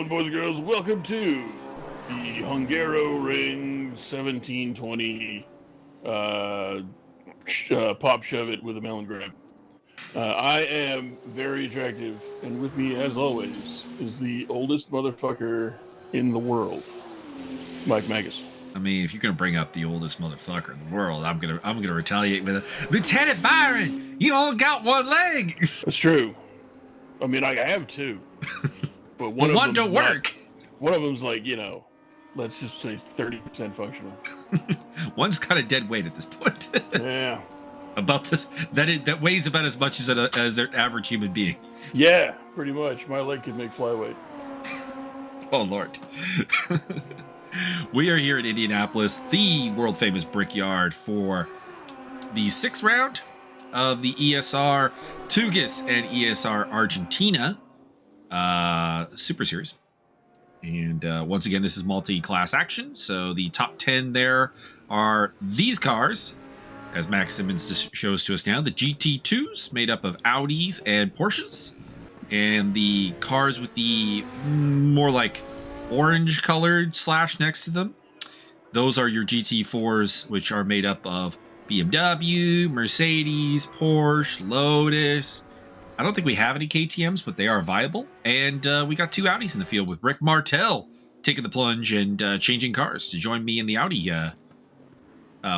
gentlemen, boys and girls, welcome to the Hungaroring 1720 Pop Shove It with a Melon Grab. I am very attractive, and with me, as always, is the oldest motherfucker in the world, Mike Magas. I mean, if you're gonna bring up the oldest motherfucker in the world, I'm gonna retaliate with a Lieutenant Byron. You only got one leg. That's true. I mean, I have two, but one don't work. One of them's like, you know, let's just say 30% functional. One's got a dead weight at this point. Yeah. About this, that weighs about as much as their average human being. Yeah, pretty much. My leg could make flyweight. Oh Lord. We are here in Indianapolis, the world famous Brickyard, for the 6th round of the ESR TUGAS and ESR Argentina Super Series. And once again, this is multi-class action. So the top 10 there are these cars, as Max Simmons shows to us now. The GT2s, made up of Audis and Porsches. And the cars with the more like orange colored slash next to them, those are your GT4s, which are made up of BMW, Mercedes, Porsche, Lotus. I don't think we have any KTMs, but they are viable. And we got 2 Audis in the field, with Rick Martel taking the plunge and changing cars to join me in the Audi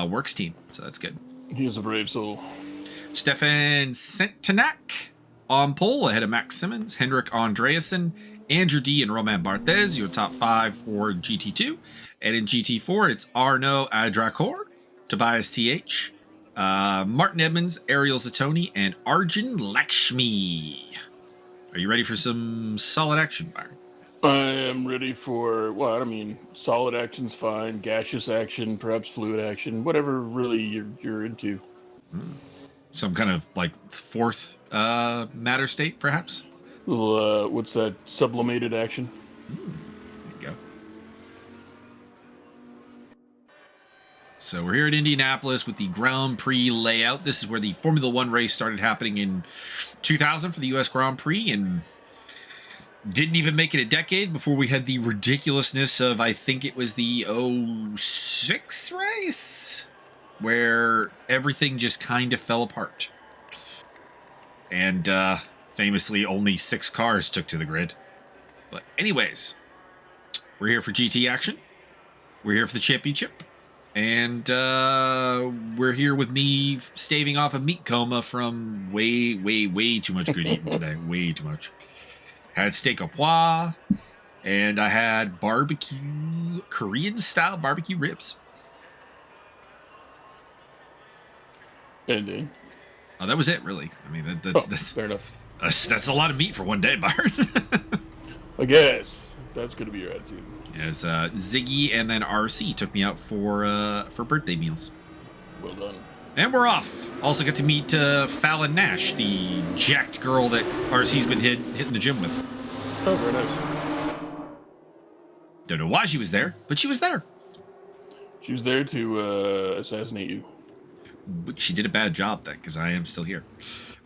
works team. So that's good. He's a brave soul. Stefan Centenac on pole ahead of Max Simmons, Hendrik Andreasen, Andrew D, and Roman Barthez, your top 5 for GT2. And in GT4, it's Arnaud Adracor, Tobias TH, Martin Edmunds, Ariel Zatoni, and Arjun Lakshmi. Are you ready for some solid action, Byron? I am ready for, well, I mean, solid action's fine, gaseous action, perhaps fluid action, whatever really you're into. Some kind of like 4th matter state, perhaps? Little, what's that, sublimated action? There you go. So we're here at Indianapolis with the Grand Prix layout. This is where the Formula One race started happening in 2000 for the U.S. Grand Prix, and didn't even make it a decade before we had the ridiculousness of, I think it was the 06 race, where everything just kind of fell apart. And famously, only 6 cars took to the grid. But anyways, we're here for GT action. We're here for the championship. And we're here with me staving off a meat coma from way too much good eating today. Way too much. Had steak au pois, and I had barbecue, Korean-style barbecue ribs. And then? Oh, that was it, really. I mean, that's fair enough. That's a lot of meat for one day, Byron. I guess, if that's going to be your attitude. Yes, Ziggy and then RC took me out for birthday meals. Well done. And we're off. Also got to meet Fallon Nash, the jacked girl that RC's been hitting the gym with. Oh, very nice. Don't know why she was there, but she was there. She was there to assassinate you. But she did a bad job then, because I am still here.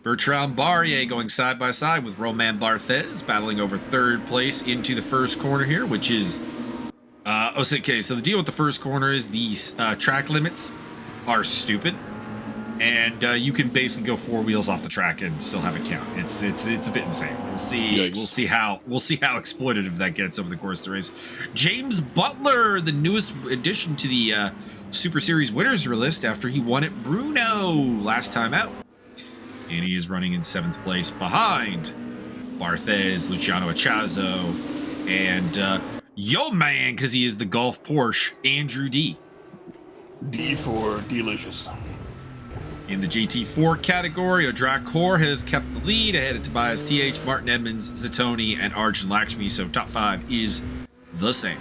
Bertrand Barrier going side by side with Roman Barthez, battling over 3rd place into the first corner here, which is... okay, so the deal with the first corner is these track limits are stupid, and you can basically go 4 wheels off the track and still have it count. It's a bit insane. We'll see. Yikes. We'll see how exploitative that gets over the course of the race. James Butler, the newest addition to the Super Series winners list after he won at Bruno last time out. And he is running in 7th place behind Barthez, Luciano, Ciaozo, and yo man, because he is the Golf Porsche, Andrew D. D for delicious. In the GT4 category, Adracor has kept the lead ahead of Tobias TH, Martin Edmunds, Zatoni, and Arjun Lakshmi, so top 5 is the same.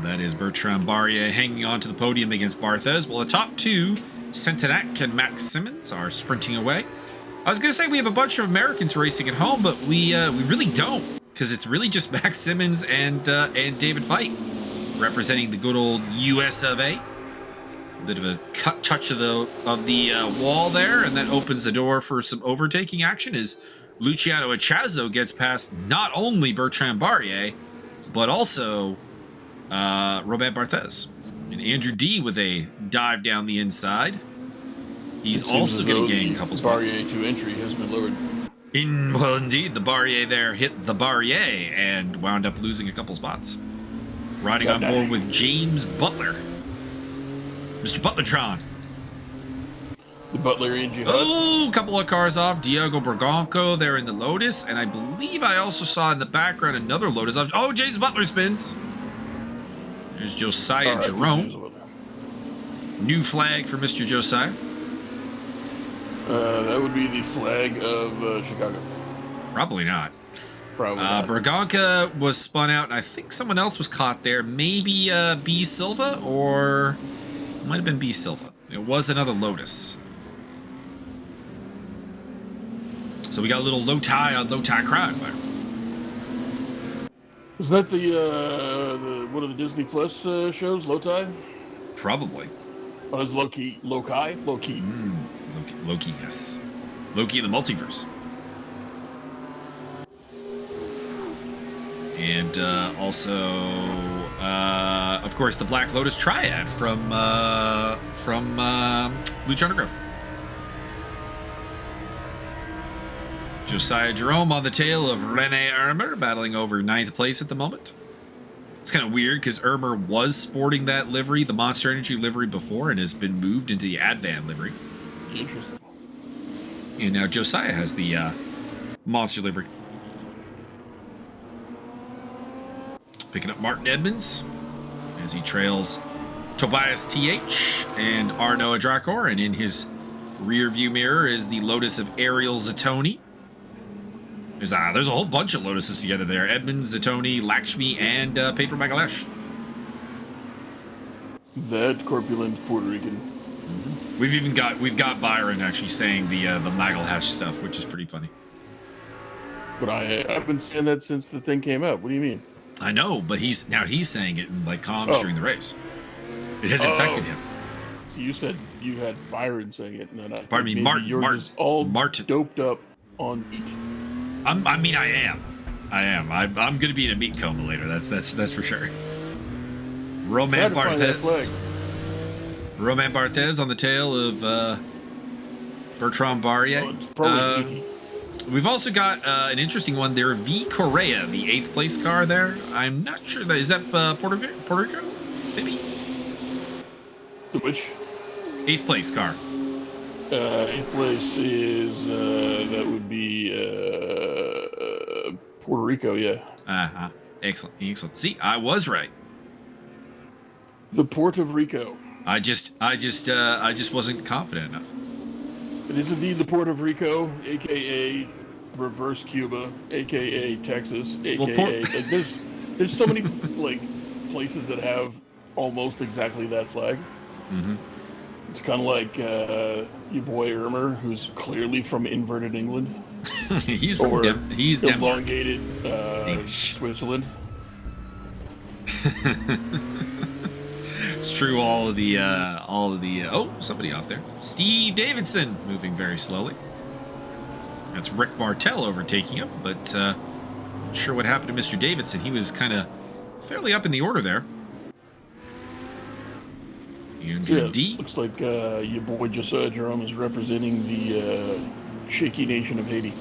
That is Bertrand Barrier hanging on to the podium against Barthez. Well, the top 2, Centenac and Max Simmons, are sprinting away. I was going to say we have a bunch of Americans racing at home, but we really don't, because it's really just Max Simmons and David Fite representing the good old US of A. Bit of a cut touch of the wall there, and that opens the door for some overtaking action as Luciano and Ciaozo gets past not only Bertrand Barrier, but also Robert Barthez. And Andrew D with a dive down the inside. He's also going to gain a couple spots. Barrier to entry has been lowered. Well, indeed, the Barrier there hit the Barrier and wound up losing a couple spots. Riding on board with James Butler. Mr. Butlertron. The Butler in jihad. Oh, a couple of cars off. Diego Bergonco there in the Lotus. And I believe I also saw in the background another Lotus. Oh, James Butler spins. There's Josiah Jerome. New flag for Mr. Josiah. That would be the flag of Chicago. Probably not. Probably not. Bergonca was spun out, and I think someone else was caught there. Maybe B. Silva, or it might have been B. Silva. It was another Lotus. So we got a little low tie on low tie crime there. Was that the one of the Disney Plus shows, Low Tie? Probably. Oh, it's Loki. Loki? Loki. Loki, yes. Loki in the multiverse. And also, of course, the Black Lotus Triad from Lucha Underground. Josiah Jerome on the tail of Rene Ermer, battling over 9th place at the moment. It's kind of weird because Ermer was sporting that livery, the Monster Energy livery, before, and has been moved into the Advan livery. Interesting. And now Josiah has the Monster livery. Picking up Martin Edmunds as he trails Tobias TH and Arno Adrakor, and in his rear view mirror is the Lotus of Ariel Zatoni. There's a whole bunch of Lotuses together there. Edmunds, Zatoni, Lakshmi, and Pedro Magalesh. That corpulent Puerto Rican. Mm-hmm. We've got Byron actually saying the Magalesh stuff, which is pretty funny. But I've been saying that since the thing came out. What do you mean? I know, but he's saying it in like comms during the race. It has infected him. So you said you had Byron saying it. No, not. Pardon me, Martin. You're just all Martin. Doped up on meat. I am. I'm going to be in a meat coma later. That's for sure. Roman Barthez. Roman Barthez on the tail of Bertrand Barrier. Oh, it's probably we've also got an interesting one there. V. Correa, the 8th place car there. I'm not sure is that Puerto Rico? Maybe. Which? 8th place car. 8th place is that would be Puerto Rico, yeah. Excellent. See, I was right. The Port of Rico. I just wasn't confident enough. It is indeed the Port of Rico, aka Reverse Cuba, aka Texas, aka there's so many like places that have almost exactly that flag. Mm-hmm. It's kind of like your boy Ermer, who's clearly from inverted England. he's from he's elongated Switzerland. It's true. All of the oh, somebody off there. Steve Davidson moving very slowly. That's Rick Bartel overtaking him, but not sure what happened to Mr. Davidson. He was kind of fairly up in the order there. And D. Looks like your boy Josiah Jerome is representing the shaky nation of Haiti.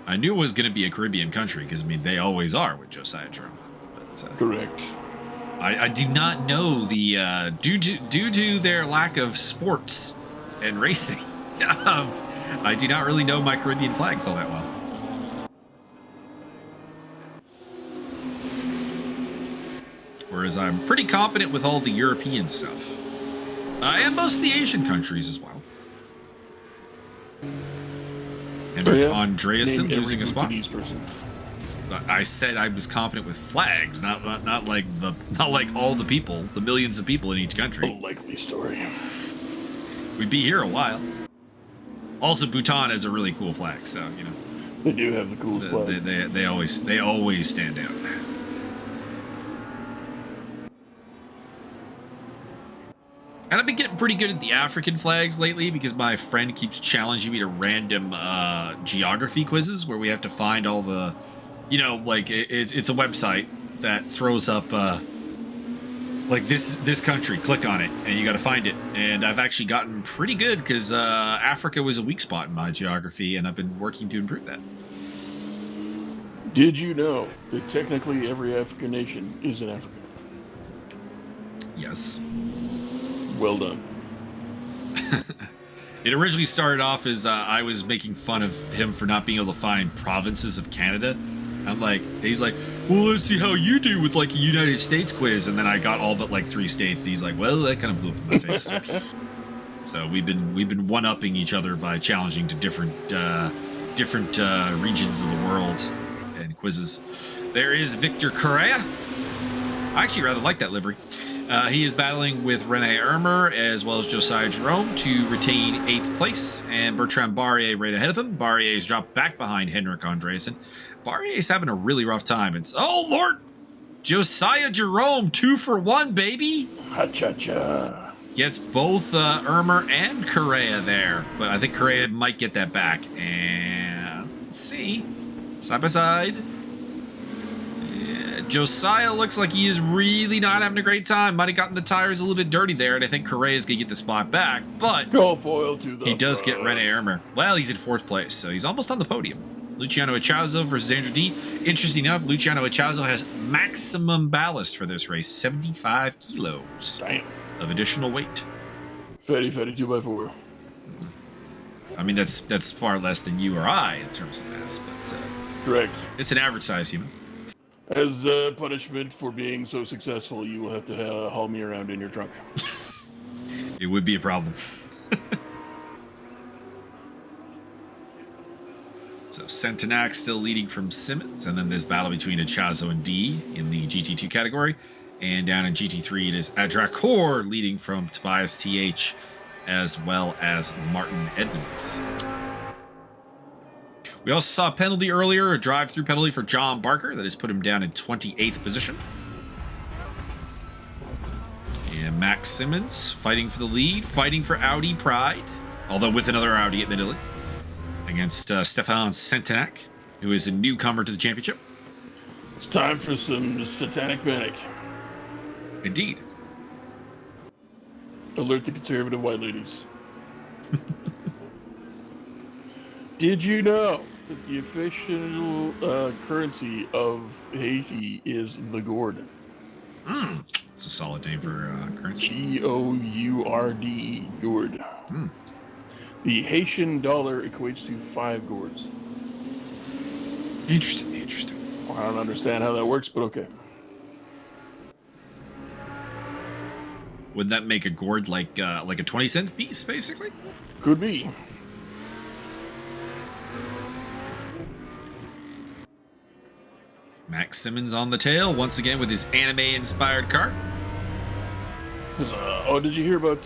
I knew it was going to be a Caribbean country because, I mean, they always are with Josiah Jerome. But, correct. I do not know the due to their lack of sports and racing. I do not really know my Caribbean flags all that well. Whereas I'm pretty competent with all the European stuff. And most of the Asian countries as well. Hendrik Andreasen losing a spot. I said I was competent with flags, not like all the people, the millions of people in each country. A likely story. We'd be here a while. Also, Bhutan has a really cool flag, so you know. They do have the coolest flag. They always stand out. And I've been getting pretty good at the African flags lately because my friend keeps challenging me to random geography quizzes where we have to find all the, you know, like it's a website that throws up like this country. Click on it and you got to find it. And I've actually gotten pretty good because Africa was a weak spot in my geography, and I've been working to improve that. Did you know that technically every African nation is in Africa? Yes. Well done. It originally started off as I was making fun of him for not being able to find provinces of Canada. He's like, well, let's see how you do with like a United States quiz. And then I got all but like 3 states. And he's like, well, that kind of blew up in my face. So we've been one-upping each other by challenging to different regions of the world and quizzes. There is Victor Correa. I actually rather like that livery. He is battling with Rene Ermer as well as Josiah Jerome to retain 8th place, and Bertrand Barrier right ahead of him. Barrier is dropped back behind Henrik Andreessen. Barrier is having a really rough time. It's, oh Lord, Josiah Jerome 2 for 1, baby. Ha-cha-cha. Gets both Ermer and Correa there, but I think Correa might get that back. And let's see, side by side. Josiah looks like he is really not having a great time. Might have gotten the tires a little bit dirty there, and I think Correa's going to get the spot back, but foil to the he does front. get Rene Ermer. Well, he's in 4th place, so he's almost on the podium. Luciano Ciaozo versus Andrew D. Interesting enough, Luciano Ciaozo has maximum ballast for this race, 75 kilos of additional weight. Fatty 2x4. I mean, that's far less than you or I in terms of mass, but correct. It's an average size human. As punishment for being so successful, you will have to haul me around in your trunk. It would be a problem. So Centenac still leading from Simmons, and then this battle between Ciaozo and D in the GT2 category. And down in GT3, it is Adrakor leading from Tobias TH, as well as Martin Edmunds. We also saw a penalty earlier, a drive-through penalty for John Barker that has put him down in 28th position. And Max Simmons fighting for the lead, fighting for Audi pride, although with another Audi admittedly, against Stefan Centenac, who is a newcomer to the championship. It's time for some satanic panic. Indeed. Alert the conservative white ladies. Did you know that the official currency of Haiti is the gourd? It's a solid name for currency. Gourde, gourd. The Haitian dollar equates to 5 gourds. Interesting. I don't understand how that works, but okay. Would that make a gourd like a 20-cent piece, basically? Could be. Max Simmons on the tail once again with his anime-inspired car. Did you hear about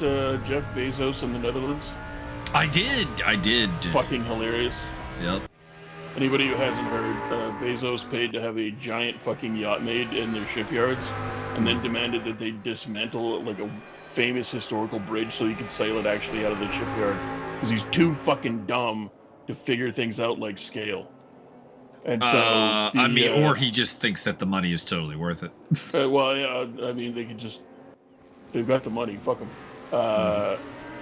Jeff Bezos in the Netherlands? I did. Fucking hilarious. Yep. Anybody who hasn't heard, Bezos paid to have a giant fucking yacht made in their shipyards, and then demanded that they dismantle like a famous historical bridge so he could sail it actually out of the shipyard, because he's too fucking dumb to figure things out like scale. And so, or he just thinks that the money is totally worth it. I mean, they've got the money, fuck them.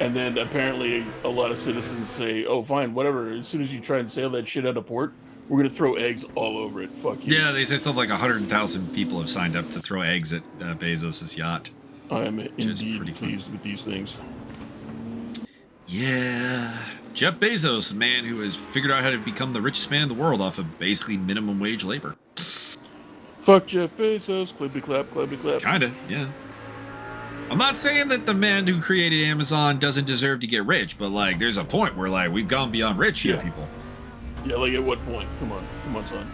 And then apparently a lot of citizens say, oh, fine, whatever. As soon as you try and sail that shit out of port, we're going to throw eggs all over it. Fuck you. Yeah, they said something like 100,000 people have signed up to throw eggs at Bezos' yacht. I am indeed pleased with these things. Yeah. Jeff Bezos, a man who has figured out how to become the richest man in the world off of basically minimum wage labor. Fuck Jeff Bezos. Clippy clap, clippy clap. Kinda, yeah. I'm not saying that the man who created Amazon doesn't deserve to get rich, but like, there's a point where like we've gone beyond rich here, people. Yeah, like at what point? Come on, son.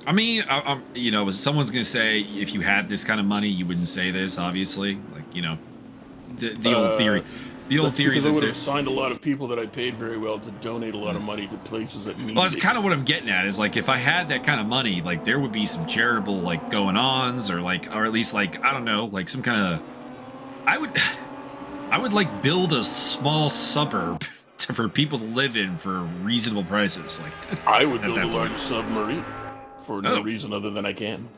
I mean, someone's gonna say if you had this kind of money, you wouldn't say this. Obviously, like the old theory. The old That's theory because I that would have there's... signed a lot of people that I paid very well to donate a lot of money to places that needed Well, that's it. kind of what I'm getting at. Is like if I had that kind of money, like there would be some charitable like going-ons, or at least like I don't know, like some kind of. I would like build a small suburb for people to live in for reasonable prices. Like I would build a large submarine for no reason other than I can.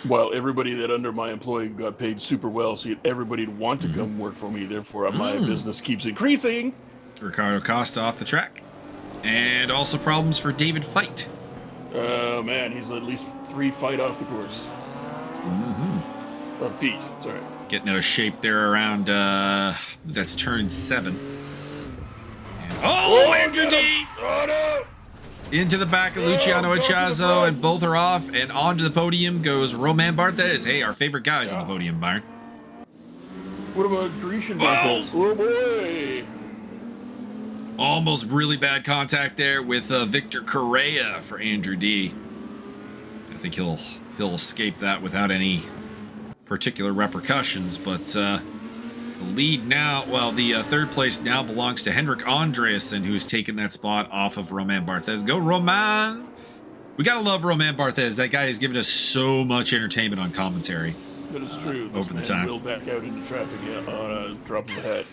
While everybody that under my employ got paid super well, so everybody would want to come work for me. Therefore, my business keeps increasing. Ricardo Costa off the track. And also problems for David Feit. Oh, man, he's at least 3 feet off the course. Feet, sorry. Getting out of shape there around, that's turn 7. And, Andrew D! Oh, no! Into the back of Luciano and Ciaozo, and both are off, and onto the podium goes Romain Barthez. Hey, our favorite guys on the podium, Byron. What about Grecian Barthez? Oh, boy! Almost really bad contact there with Victor Correa for Andrew D. I think he'll escape that without any particular repercussions, but the lead now, well, the third place now belongs to Hendrik Andreasen, who's taken that spot off of Romain Barthez. Go, Romain! We gotta love Romain Barthez. That guy has given us so much entertainment on commentary. That is true. Over the time. Will back out into traffic on a drop of a hat.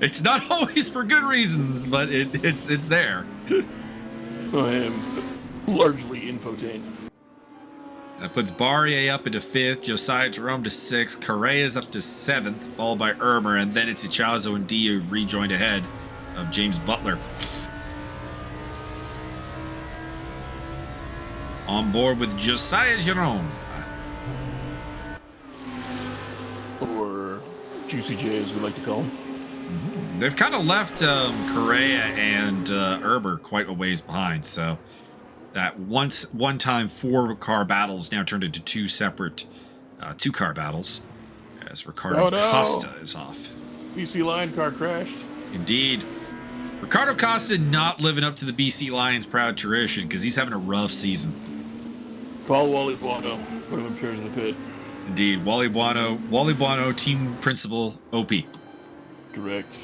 It's not always for good reasons, but it's there. I am largely infotained. That puts Barrier up into 5th, Josiah Jerome to 6th, Correa's up to 7th, followed by Ermer, and then it's Ciaozo and D who've rejoined ahead of James Butler. On board with Josiah Jerome. Or Juicy J, as we like to call him. They've kind of left Correa and Ermer quite a ways behind, so that one-time 4-car battles now turned into 2 separate 2-car battles, as Ricardo Costa is off. BC Lion car crashed. Indeed. Ricardo Costa not living up to the BC Lions' proud tradition because he's having a rough season. Call Wally Buono. Put him in charge of the pit. Indeed. Wally Buono, team principal, OP. Correct.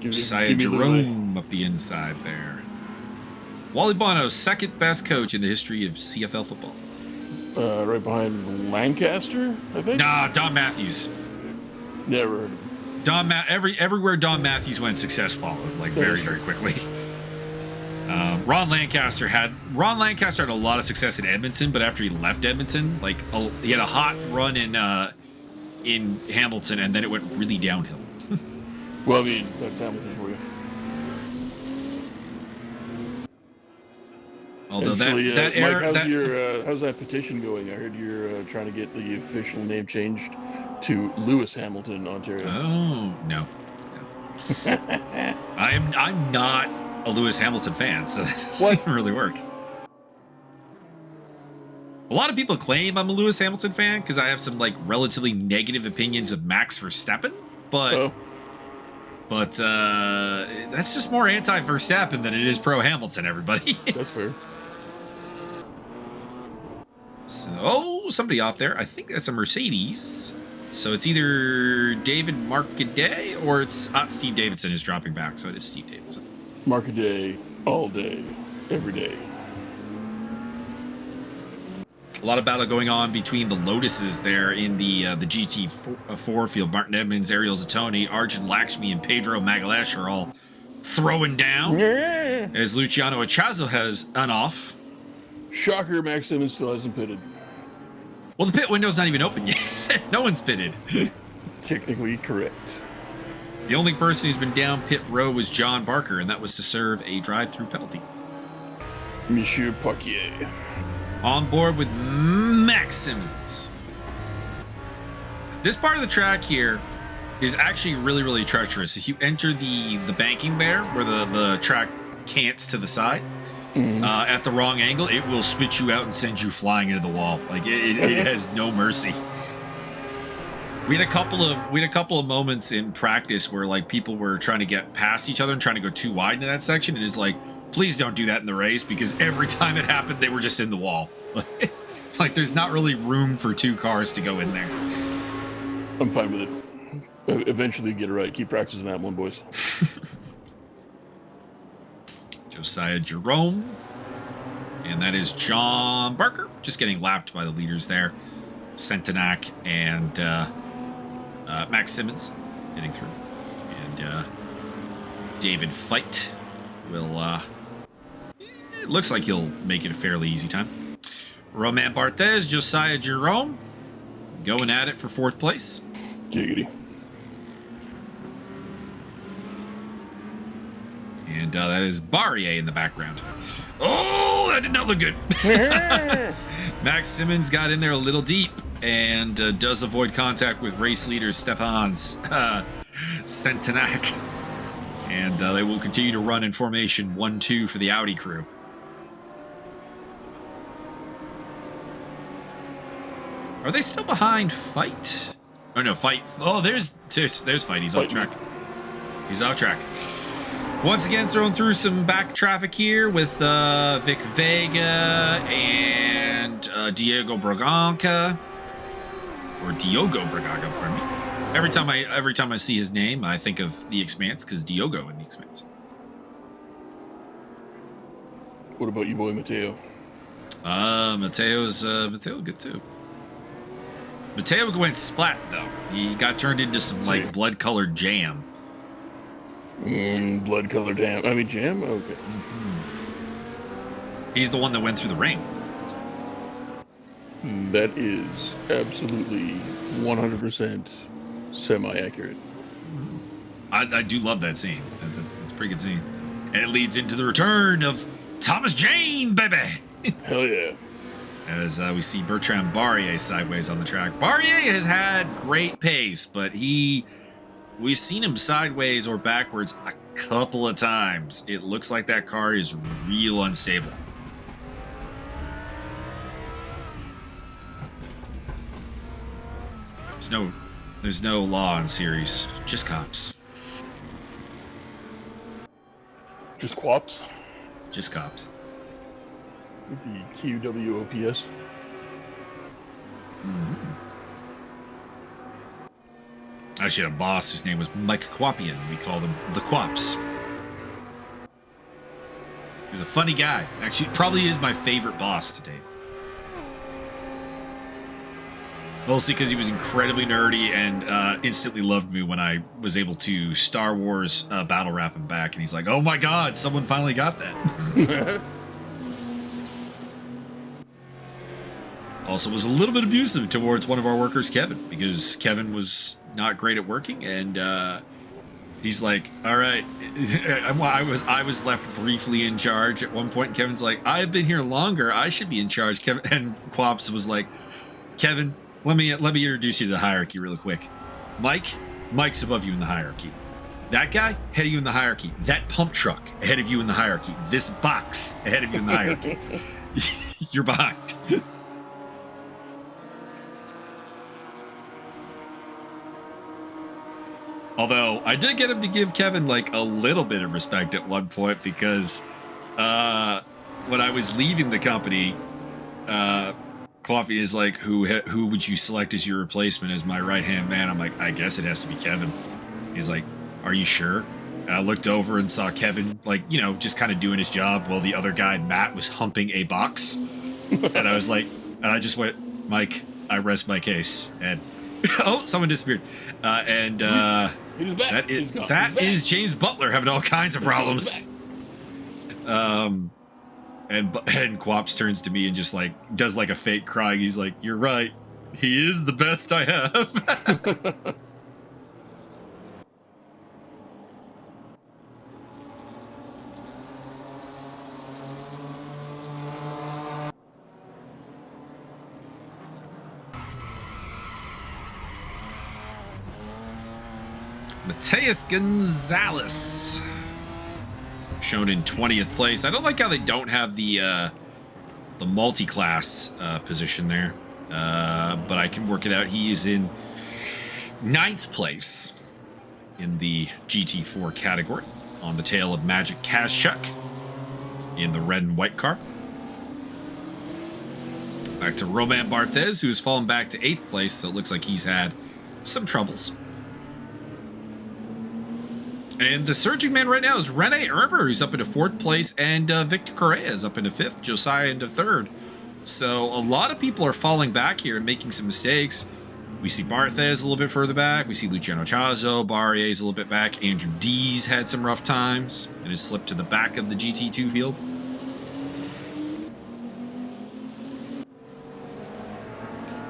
Josiah Jerome up the inside there. Wally Bono's second best coach in the history of CFL football. Right behind Lancaster, I think? Nah, Don Matthews. Never heard of him. Everywhere Don Matthews went, success followed, like very quickly. Ron Lancaster had a lot of success in Edmonton, but after he left Edmonton, like he had a hot run in Hamilton, and then it went really downhill. Well, I mean, that's Hamilton for you. Although actually, that Mike, era, how's that petition going? I heard you're trying to get the official name changed to Lewis Hamilton, Ontario. Oh no. I'm not a Lewis Hamilton fan, so that doesn't really work. A lot of people claim I'm a Lewis Hamilton fan because I have some like relatively negative opinions of Max Verstappen, but that's just more anti-Verstappen than it is pro-Hamilton, everybody. That's fair. So, somebody off there. I think that's a Mercedes. So it's either David Marcaday or it's Steve Davidson is dropping back. So it is Steve Davidson. Marcaday all day, every day. A lot of battle going on between the Lotuses there in the GT4 field. Martin Edmunds, Ariel Zatoni, Arjun Lakshmi, and Pedro Magalhaes are all throwing down. Yeah. As Luciano Ciaozo has an off. Shocker, Max Simmons still hasn't pitted. Well, the pit window's not even open yet. No one's pitted. Technically correct. The only person who's been down pit row was John Barker, and that was to serve a drive-through penalty. Monsieur Poquier. On board with Max Simmons. This part of the track here is actually really, really treacherous. If you enter the banking there, where the track cants to the side, at the wrong angle, it will spit you out and send you flying into the wall. Like it has no mercy. We had a couple of moments in practice where like people were trying to get past each other and trying to go too wide into that section, and it's like, please don't do that in the race, because every time it happened, they were just in the wall. Like there's not really room for 2 cars to go in there. I'm fine with it. Eventually get it right. Keep practicing that one, boys. Josiah Jerome. And that is John Barker. Just getting lapped by the leaders there. Centenac and Max Simmons hitting through. And David Fight will... it looks like he'll make it a fairly easy time. Roman Barthez, Josiah Jerome. Going at it for 4th place. Giggity. And that is Barrier in the background. Oh, that did not look good. Max Simmons got in there a little deep and does avoid contact with race leader Stefan's Centenac. And they will continue to run in formation 1-2 for the Audi crew. Are they still behind Fight? Oh, no, Fight. Oh, there's Fight. He's off track. He's off track. Once again, throwing through some back traffic here with Vic Vega and Diego Braganca. Or Diogo Braganca, pardon me. Every time I see his name, I think of The Expanse, because Diogo in The Expanse. What about you, boy, Mateo? Mateo's good too. Mateo went splat though. He got turned into some like blood-colored jam. Blood-colored jam. I mean jam. Okay. He's the one that went through the ring. That is absolutely 100% semi-accurate. I do love that scene. That's a pretty good scene. And it leads into the return of Thomas Jane, baby. Hell yeah. As we see Bertrand Barrier sideways on the track. Barrier has had great pace, but we've seen him sideways or backwards a couple of times. It looks like that car is real unstable. There's no law in series, just cops. Just quaps? Just cops. With the QWOPS. I actually had a boss whose name was Mike Quapian. We called him the Quaps. He's a funny guy. Actually, probably is my favorite boss to date. Mostly because he was incredibly nerdy and instantly loved me when I was able to Star Wars battle rap him back. And he's like, oh my god, someone finally got that. Also was a little bit abusive towards one of our workers, Kevin, because Kevin was not great at working, and he's like, all right, I was left briefly in charge at one point, and Kevin's like, I've been here longer, I should be in charge. Kevin and Quaps was like, Kevin, let me introduce you to the hierarchy really quick. Mike's above you in the hierarchy. That guy, ahead of you in the hierarchy. That pump truck, ahead of you in the hierarchy. This box, ahead of you in the hierarchy. You're behind. Although, I did get him to give Kevin, like, a little bit of respect at one point, because when I was leaving the company, Coffee is like, who would you select as your replacement as my right-hand man? I'm like, I guess it has to be Kevin. He's like, are you sure? And I looked over and saw Kevin, like, you know, just kind of doing his job while the other guy, Matt, was humping a box. And I was like, and I just went, Mike, I rest my case. And, oh, someone disappeared. That is James Butler having all kinds of problems. And Quaps turns to me and just like does like a fake crying. He's like, "You're right. He is the best I have." Matias Gonzalez, shown in 20th place. I don't like how they don't have the multi-class position there, but I can work it out. He is in 9th place in the GT4 category, on the tail of Magic Kazchuk in the red and white car. Back to Roman Barthez, who's fallen back to 8th place, so it looks like he's had some troubles. And the surging man right now is Rene Erber, who's up into 4th place, and Victor Correa is up into 5th, Josiah into 3rd. So a lot of people are falling back here and making some mistakes. We see Barthez a little bit further back. We see Luciano Ciaozo, Barrier's a little bit back. Andrew D's had some rough times and has slipped to the back of the GT2 field.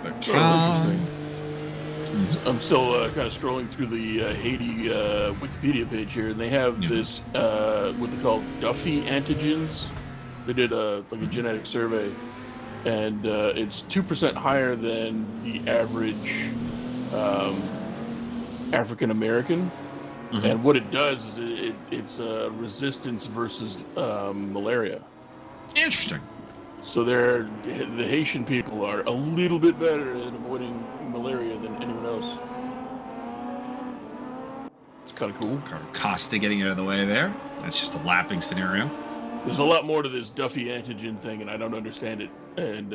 But interesting. I'm still kind of scrolling through the Haiti Wikipedia page here, and they have this what they call Duffy antigens. They did a genetic survey, and it's 2% higher than the average African American. And what it does is it's resistance versus malaria. Interesting. So the Haitian people are a little bit better at avoiding malaria than anyone else. It's kind of cool. Costa getting out of the way there. That's just a lapping scenario. There's a lot more to this Duffy antigen thing, and I don't understand it. And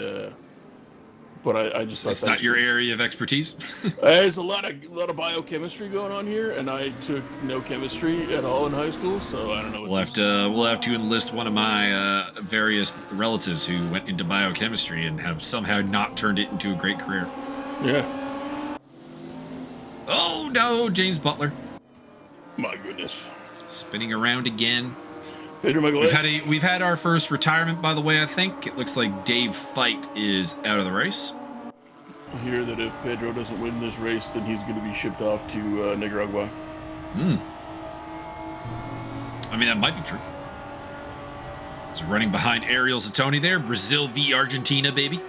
but I just it's not your area of expertise. There's a lot of biochemistry going on here, and I took no chemistry at all in high school, so I don't know. We'll have to enlist one of my various relatives who went into biochemistry and have somehow not turned it into a great career. Yeah. Oh no, James Butler. My goodness. Spinning around again. We've had our first retirement, by the way, I think. It looks like Dave Fight is out of the race. I hear that if Pedro doesn't win this race, then he's going to be shipped off to Nicaragua. I mean, that might be true. He's running behind Ariel Zatoni there. Brazil v. Argentina, baby.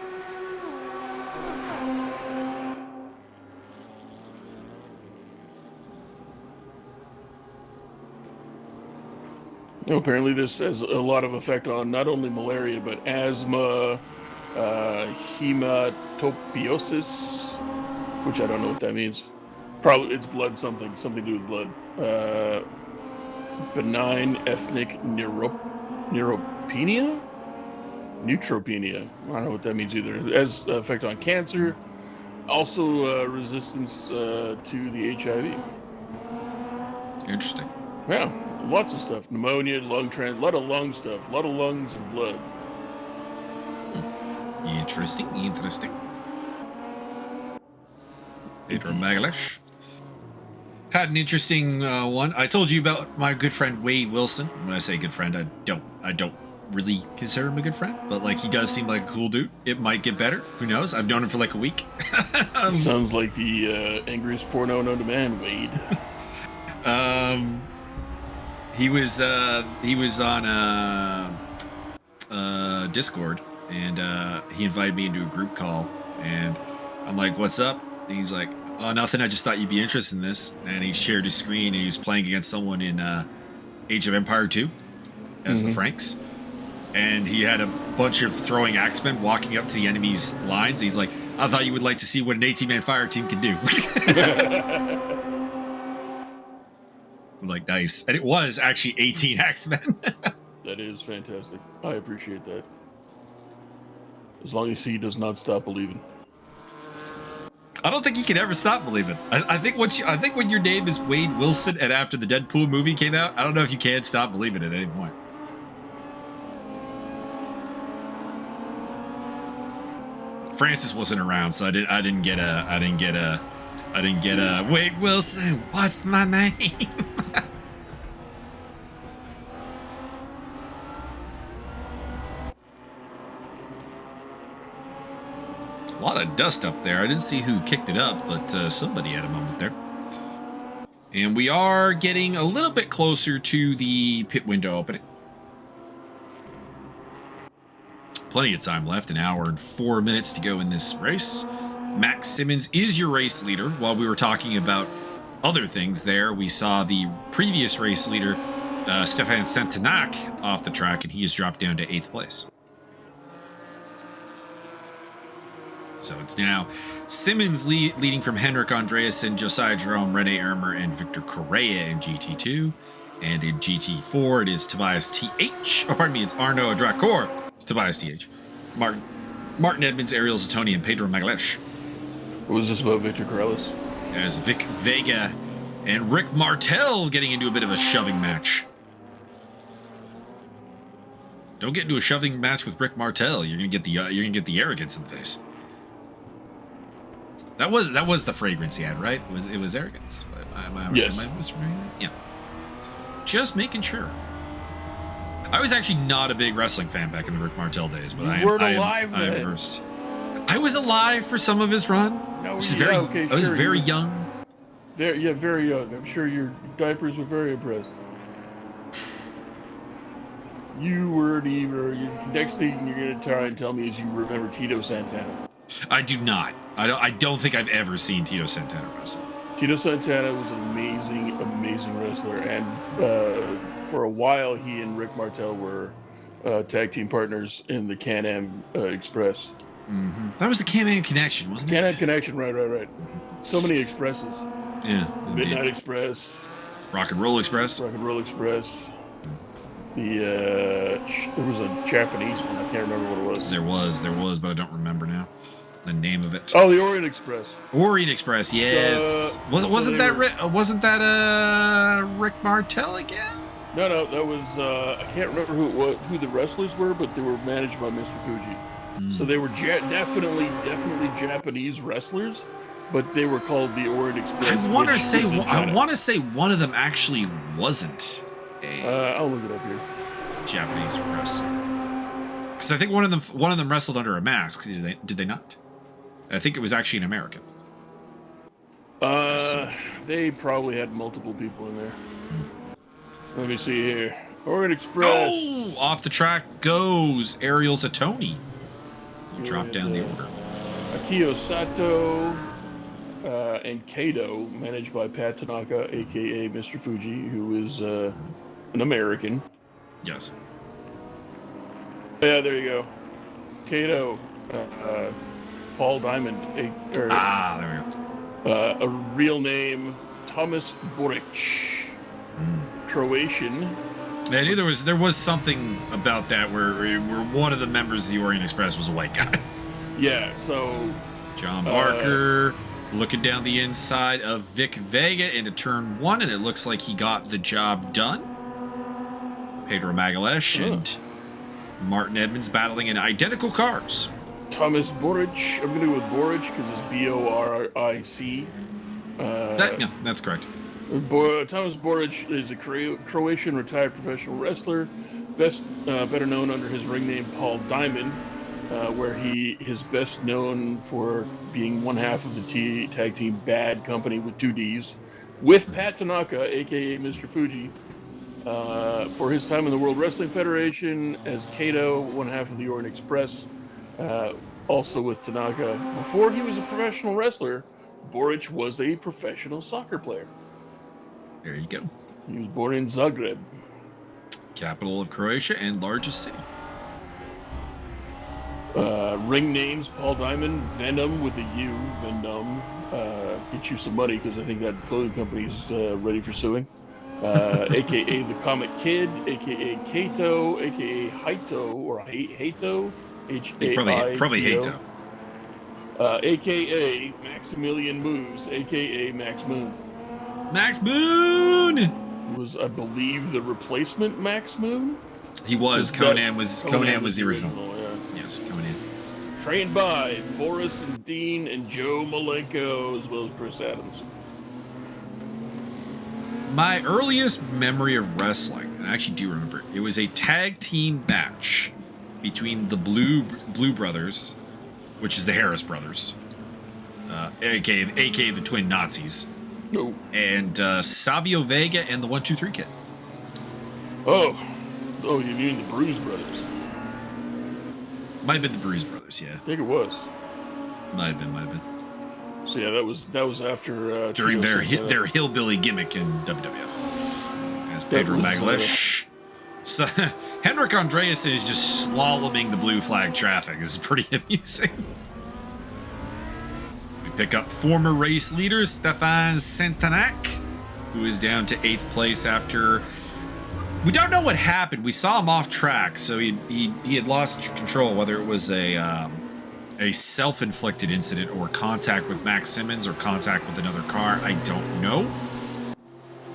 Apparently this has a lot of effect on not only malaria, but asthma, hematopiosis, which I don't know what that means. Probably it's blood something to do with blood. Benign ethnic neutropenia? Neutropenia. I don't know what that means either. It has effect on cancer. Also resistance to the HIV. Interesting. Yeah. Lots of stuff. Pneumonia, a lot of lung stuff. A lot of lungs and blood. Interesting. Pedro Magalhaes had an interesting one. I told you about my good friend Wade Wilson. When I say good friend, I don't really consider him a good friend, but like he does seem like a cool dude. It might get better. Who knows? I've known him for like a week. Sounds like the angriest porno known to man, Wade. He was on Discord, and he invited me into a group call, and I'm like, "What's up?" And he's like, "Oh, nothing. I just thought you'd be interested in this." And he shared his screen, and he was playing against someone in Age of Empire 2 as the Franks, and he had a bunch of throwing axemen walking up to the enemy's lines. He's like, "I thought you would like to see what an 18-man fire team can do." Like, nice. And it was actually 18 Axemen. That is fantastic. I appreciate that. As long as he does not stop believing. I don't think he can ever stop believing. I think when your name is Wade Wilson and after the Deadpool movie came out, I don't know if you can stop believing at any point. Francis wasn't around, so I didn't get a Wade Wilson, what's my name? A lot of dust up there. I didn't see who kicked it up, but somebody had a moment there. And we are getting a little bit closer to the pit window opening. Plenty of time left, an hour and 4 minutes to go in this race. Max Simmons is your race leader. While we were talking about other things there, we saw the previous race leader, Stefan Santanak, off the track, and he has dropped down to 8th place. So it's now Simmons leading from Henrik Andreasen, Josiah Jerome, Rene Ermer, and Victor Correa in GT2. And in GT4, it is Tobias TH. Oh, pardon me, it's Arnaud Dracor, Tobias TH. Martin Edmunds, Ariel Zatoni, and Pedro Magalhaes. What was this about Victor Correa? as Vic Vega and Rick Martel getting into a bit of a shoving match. Don't get into a shoving match with Rick Martel. You're gonna get the arrogance in the face. That was the fragrance he had, right? It was arrogance. Yes. Am I misremembering? Yeah. Just making sure. I was actually not a big wrestling fan back in the Rick Martel days, but I am versed. I was alive for some of his run. No, I was very young. Very young. I'm sure your diapers were very impressed. You weren't even. Next thing you're gonna try and tell me is you remember Tito Santana. I do not. I don't think I've ever seen Tito Santana wrestle. Tito Santana was an amazing wrestler, and for a while he and Rick Martel were tag team partners in the Can-Am Express. Mm-hmm. That was the Can-Am Connection, wasn't it? Can-Am Connection, right. So many expresses. Yeah. Midnight Express. Rock and Roll Express. There was a Japanese one. I can't remember what it was. There was, but I don't remember now the name of it. Oh, the Orient Express. Orient Express, yes. Wasn't that Rick Martel again? No, that was I can't remember who the wrestlers were, but they were managed by Mr. Fuji. So they were definitely Japanese wrestlers, but they were called the Orient Express. I want to say one of them actually wasn't I'll look it up here. Japanese wrestler, because I think one of them wrestled under a mask. Did they not? I think it was actually an American. They probably had multiple people in there. Let me see here. Orient Express. Oh, off the track goes Ariel Zatoni. You drop down the order. Akio Sato and Kato, managed by Pat Tanaka, a.k.a. Mr. Fuji, who is an American. Yes. Yeah, there you go. Kato, Paul Diamond. There we go. A real name, Thomas Boric. Croatian. I knew there was something about that where one of the members of the Orient Express was a white guy. Yeah, so John Barker looking down the inside of Vic Vega into turn 1, and it looks like he got the job done. Pedro Magalhaes and Martin Edmunds battling in identical cars. Thomas Boric. I'm going to go with Boric because it's B-O-R-I-C. That's correct. Thomas Boric is a Croatian retired professional wrestler, better known under his ring name Paul Diamond, where he is best known for being one half of the tag team Bad Company with 2 Ds, with Pat Tanaka, aka Mr. Fuji, for his time in the World Wrestling Federation as Kato, one half of the Orient Express, also with Tanaka. Before he was a professional wrestler, Boric was a professional soccer player. There you go. He was born in Zagreb. Capital of Croatia and largest city. Ring names, Paul Diamond, Venom with a U, Venom. Get you some money because I think that clothing company's ready for suing. AKA the Comic Kid, AKA Kato, AKA Haito, or Haito, H-A-I-T-O. Probably Haito. AKA Maximilian Moose, AKA Max Moon. Max Moon Was, I believe, the replacement Max Moon? He was. Conan was the original. Yeah. Yes, Conan. Trained by Boris and Dean and Joe Malenko, as well as Chris Adams. My earliest memory of wrestling, and I actually do remember it was a tag team match between the Blue Brothers, which is the Harris Brothers, aka the twin Nazis. No. And Savio Vega and the 1-2-3 Kid. Oh, you mean the Bruise Brothers? Might have been the Bruise Brothers, yeah. I think it was. Might have been. So yeah, that was after during their hillbilly gimmick in WWF. As Pedro Magalhaes. So Henrik Andreasen is just slaloming the blue flag traffic. This is pretty amusing. Pick up former race leader Stefan Sentanak, who is down to 8th place after... We don't know what happened. We saw him off track, so he had lost control, whether it was a a self-inflicted incident or contact with Max Simmons or contact with another car. I don't know.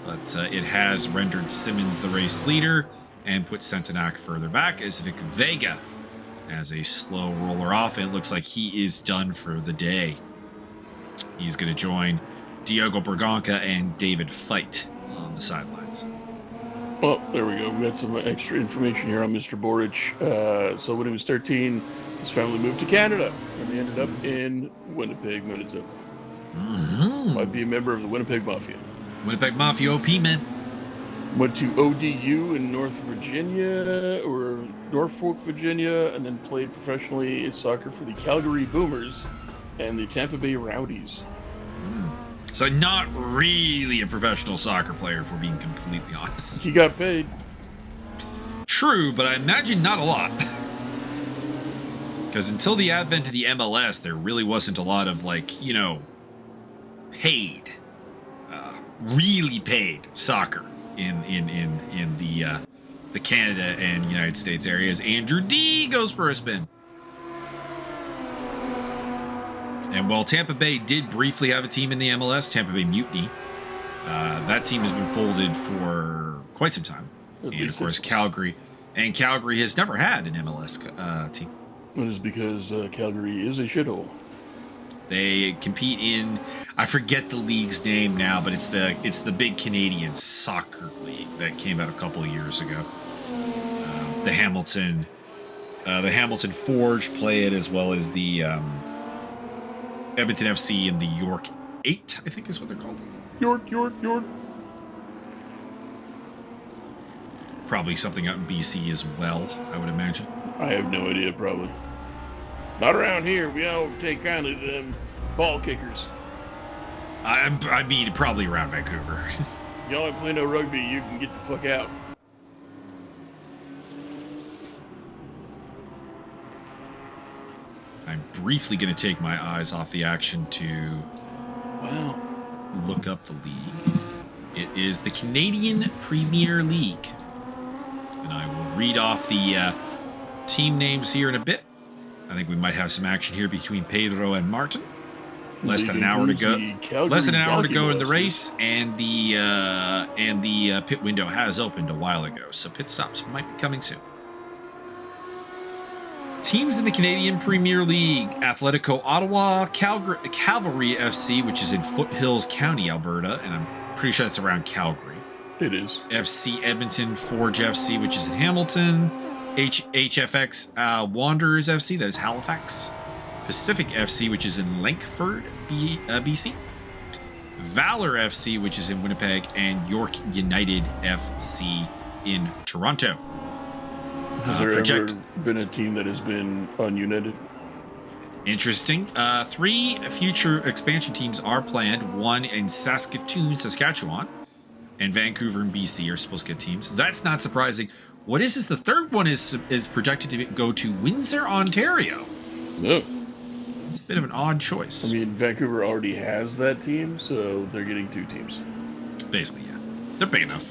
But it has rendered Simmons the race leader and put Centenac further back as Vic Vega has a slow roller off. And it looks like he is done for the day. He's going to join Diogo Berganca and David Feit on the sidelines. Well, there we go. We got some extra information here on Mr. Boric. So when he was 13, his family moved to Canada, and they ended up in Winnipeg, Manitoba. Mm-hmm. Might be a member of the Winnipeg Mafia. Winnipeg Mafia OP, man. Went to ODU in North Virginia, or Norfolk, Virginia, and then played professionally in soccer for the Calgary Boomers and the Tampa Bay Rowdies. So not really a professional soccer player, if we're being completely honest. He got paid. True, but I imagine not a lot. Because until the advent of the MLS, there really wasn't a lot of, like, you know, paid, really paid soccer in the Canada and United States areas. Andrew D goes for a spin. And while Tampa Bay did briefly have a team in the MLS, Tampa Bay Mutiny, that team has been folded for quite some time. And of course, Calgary. And Calgary has never had an MLS team. It is because Calgary is a shithole. They compete in, I forget the league's name now, but it's the big Canadian soccer league that came out a couple of years ago. The Hamilton Forge play it, as well as the Edmonton FC and the York 8, I think is what they're called. York. Probably something out in BC as well, I would imagine. I have no idea, probably. Not around here. We all take kindly to them ball kickers. I mean, probably around Vancouver. Y'all ain't play no rugby, you can get the fuck out. I'm briefly going to take my eyes off the action to look up the league. It is the Canadian Premier League. And I will read off the team names here in a bit. I think we might have some action here between Pedro and Martin. Less than an hour to go. Less than an hour to go in the race, and the pit window has opened a while ago, so pit stops might be coming soon. Teams in the Canadian Premier League: Atletico Ottawa, Cavalry FC, which is in Foothills County, Alberta, and I'm pretty sure that's around Calgary. It is. FC Edmonton, Forge FC, which is in Hamilton. HFX Wanderers FC, that is Halifax. Pacific FC, which is in Langford, BC. Valor FC, which is in Winnipeg. And York United FC in Toronto. Has there ever been a team that has been ununited? Interesting. 3 future expansion teams are planned. One in Saskatchewan, and Vancouver and BC are supposed to get teams. That's not surprising. What is this? The third one is projected to go to Windsor, Ontario. No. It's a bit of an odd choice. I mean, Vancouver already has that team, so they're getting 2 teams. Basically, yeah. They're big enough.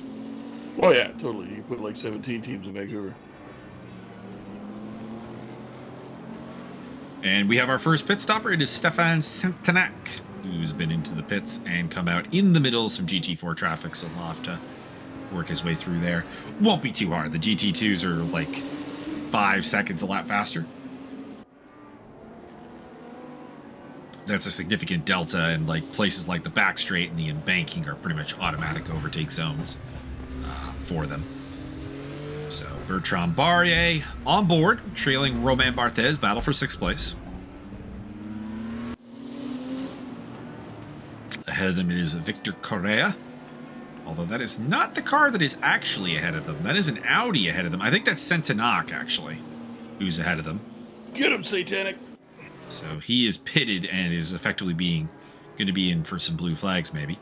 Oh, yeah, totally. You can put like 17 teams in Vancouver. And we have our first pit stopper. It is Stefan Centenac, who's been into the pits and come out in the middle of some GT4 traffic, so he'll have to work his way through there. Won't be too hard. The GT2s are like 5 seconds a lap faster. That's a significant delta, and like places like the back straight and the embanking are pretty much automatic overtake zones for them. So Bertrand Barrier on board, trailing Romain Barthez, battle for 6th place. Ahead of them is Victor Correa. Although that is not the car that is actually ahead of them. That is an Audi ahead of them. I think that's Centenac, actually, who's ahead of them. Get him, Satanic! So he is pitted and is effectively going to be in for some blue flags, maybe.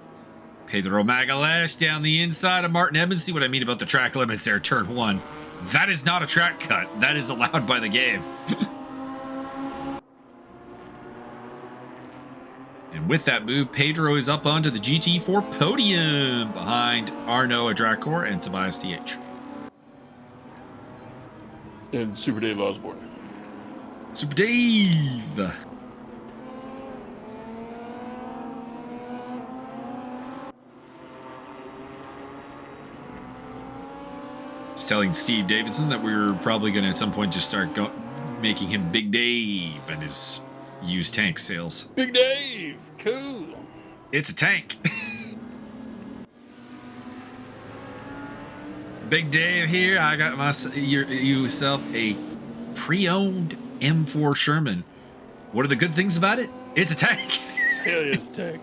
Pedro Magalhaes down the inside of Martin Edmunds. See what I mean about the track limits there, turn 1. That is not a track cut. That is allowed by the game. And with that move, Pedro is up onto the GT4 podium behind Arnaud Adracor and Tobias TH. And Super Dave Osborne. Super Dave. He's telling Steve Davidson that we were probably going to at some point just start making him Big Dave and his used tank sales. Big Dave, cool. It's a tank. Big Dave here. I got yourself a pre-owned M4 Sherman. What are the good things about it? It's a tank. Hell yeah, it's a tank.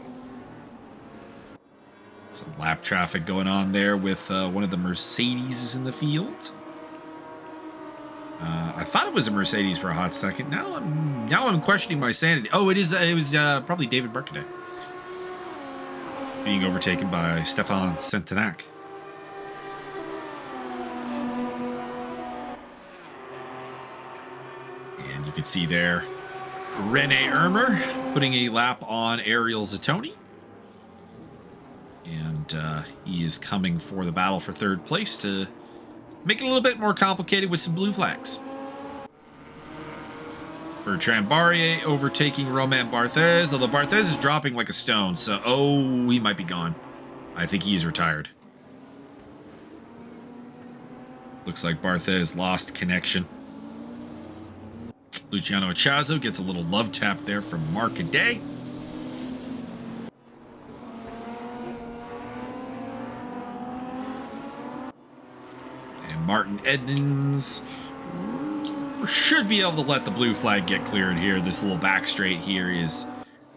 Some lap traffic going on there with one of the Mercedes in the field. I thought it was a Mercedes for a hot second. Now I'm questioning my sanity. Oh, it is. It was probably David Birkaday being overtaken by Stefan Centenac. And you can see there Rene Ermer putting a lap on Ariel Zatoni. And he is coming for the battle for third place to make it a little bit more complicated with some blue flags. Bertrand Barrier overtaking Romain Barthez, although Barthez is dropping like a stone, so he might be gone. I think he's retired. Looks like Barthez lost connection. Luciano Ciaozo gets a little love tap there from Mark Day. And Martin Edmunds should be able to let the blue flag get cleared here. This little back straight here is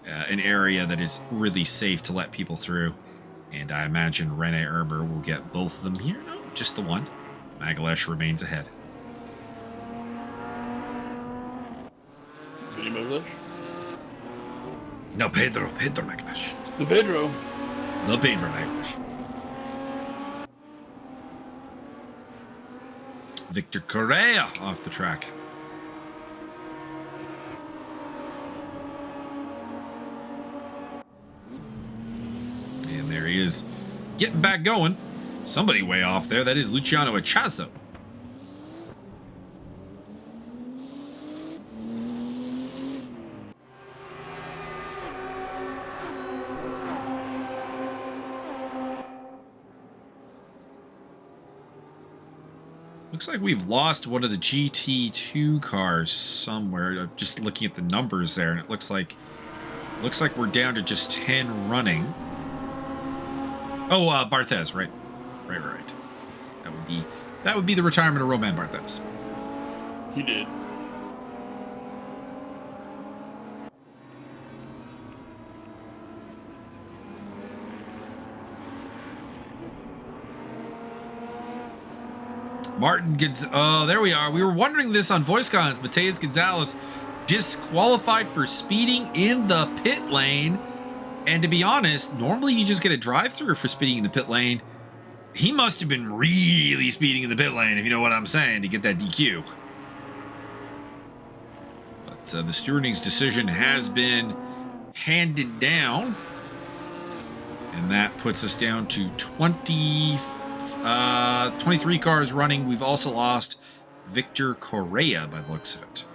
an area that is really safe to let people through. And I imagine Rene Erber will get both of them here. No, just the one. Magas remains ahead. Vinny Magas? No, Pedro Magas. The Pedro. The Pedro Magas. Victor Correa off the track. And there he is, getting back going. Somebody way off there. That is Luciano Ciaozo. Looks like we've lost one of the GT2 cars somewhere. Just looking at the numbers there, and it looks like we're down to just 10 running. Oh, Barthez, right. That would be the retirement of Romain Barthez. He did. Martin gets, oh, there we are. We were wondering this on voice comments. Matias Gonzalez disqualified for speeding in the pit lane. And to be honest, normally you just get a drive-through for speeding in the pit lane. He must have been really speeding in the pit lane, if you know what I'm saying, to get that DQ. But the stewarding's decision has been handed down. And that puts us down to 23 cars running. We've also lost Victor Correa by the looks of it.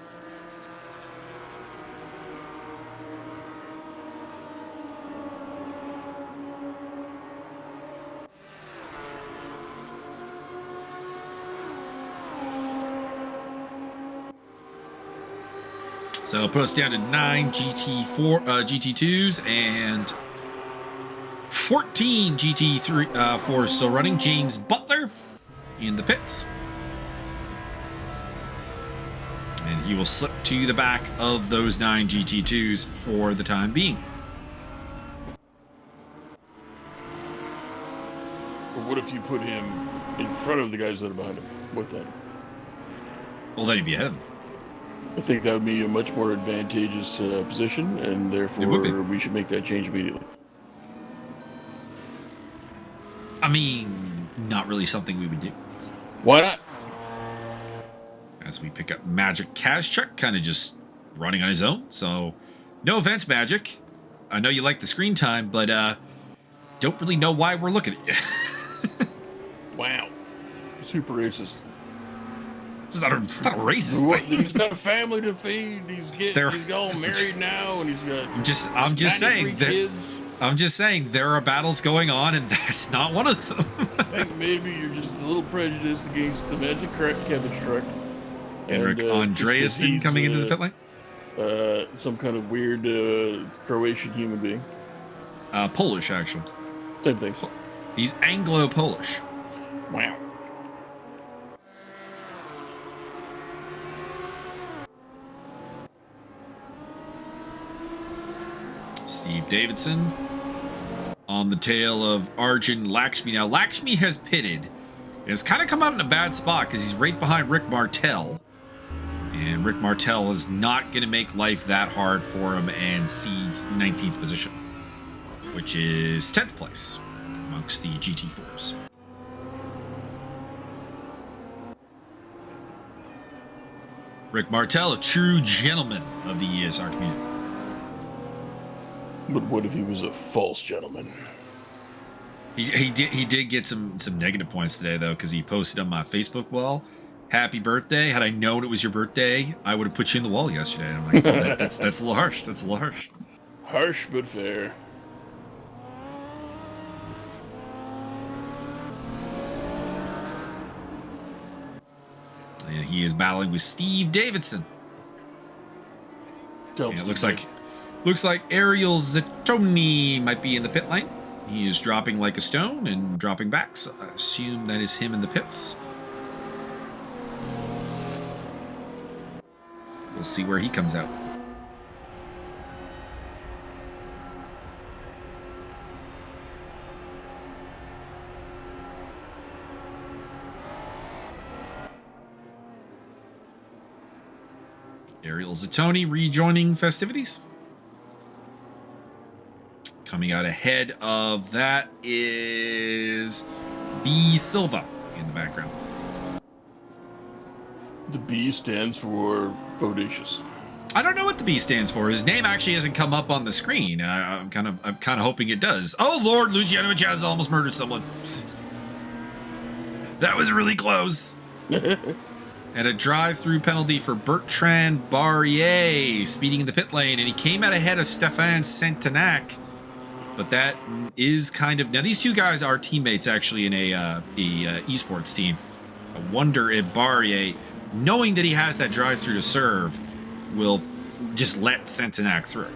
So it'll put us down to 9 GT2s and 14 GT4 still running. James Butler in the pits. And he will slip to the back of those 9 GT2s for the time being. Or what if you put him in front of the guys that are behind him? What then? Well, then he'd be ahead of them. I think that would be a much more advantageous position, and therefore we should make that change immediately. I mean, not really something we would do. Why not? As we pick up Magic Kazchuk, kind of just running on his own. So, no offense, Magic. I know you like the screen time, but don't really know why we're looking at you. Wow. Super racist. It's not a racist thing. He's got a family to feed. He's all married now, and he's got. I'm just saying kids. I'm just saying there are battles going on, and that's not one of them. I think maybe you're just a little prejudiced against the magic cabbage truck. Henrik Andreasen coming into the pit lane. Some kind of weird Croatian human being. Polish, actually. Same thing. He's Anglo-Polish. Wow. Steve Davidson on the tail of Arjun Lakshmi. Now, Lakshmi has pitted. It's kind of come out in a bad spot because he's right behind Rick Martel. And Rick Martel is not going to make life that hard for him and cedes 19th position, which is 10th place amongst the GT4s. Rick Martel, a true gentleman of the ESR community. But what if he was a false gentleman? He did get some negative points today, though, because he posted on my Facebook wall, "Happy birthday." Had I known it was your birthday, I would have put you in the wall yesterday. And I'm like, oh, that's a little harsh. That's a little harsh. Harsh but fair. And he is battling with Steve Davidson. And it looks like Ariel Zatoni might be in the pit lane. He is dropping like a stone and dropping back, so I assume that is him in the pits. We'll see where he comes out. Ariel Zatoni rejoining festivities. Coming out ahead of that is B. Silva in the background. The B stands for bodacious. I don't know what the B stands for. His name actually hasn't come up on the screen. I'm kind of hoping it does. Oh Lord, Luciano has almost murdered someone. That was really close. And a drive-through penalty for Bertrand Barrier speeding in the pit lane, and he came out ahead of Stefan Centenac. But that is kind of... Now, these two guys are teammates, actually, in a esports team. I wonder if Barrier, knowing that he has that drive-through to serve, will just let Centenac through.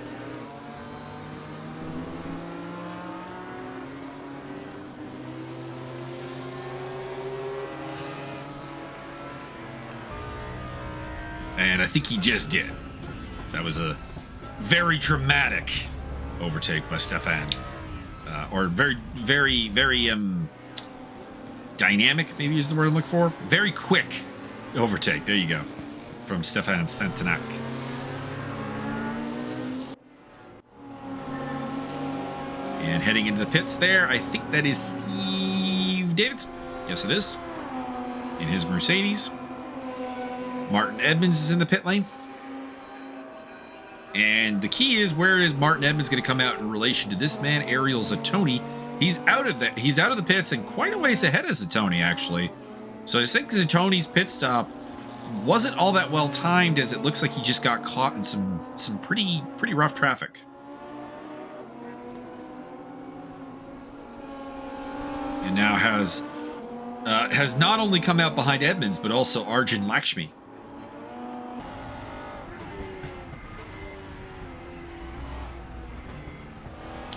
And I think he just did. That was a very dramatic overtake by Stefan. Or very, very, very dynamic, maybe is the word I'm looking for. Very quick overtake. There you go. From Stefan Centenac. And heading into the pits there, I think that is Steve Davidson. Yes, it is. In his Mercedes. Martin Edmunds is in the pit lane. And the key is, where is Martin Edmunds going to come out in relation to this man, Ariel Zatoni? He's out of the pits and quite a ways ahead of Zatoni, actually. So I think Zatoni's pit stop wasn't all that well timed, as it looks like he just got caught in some pretty rough traffic. And now has not only come out behind Edmunds, but also Arjun Lakshmi.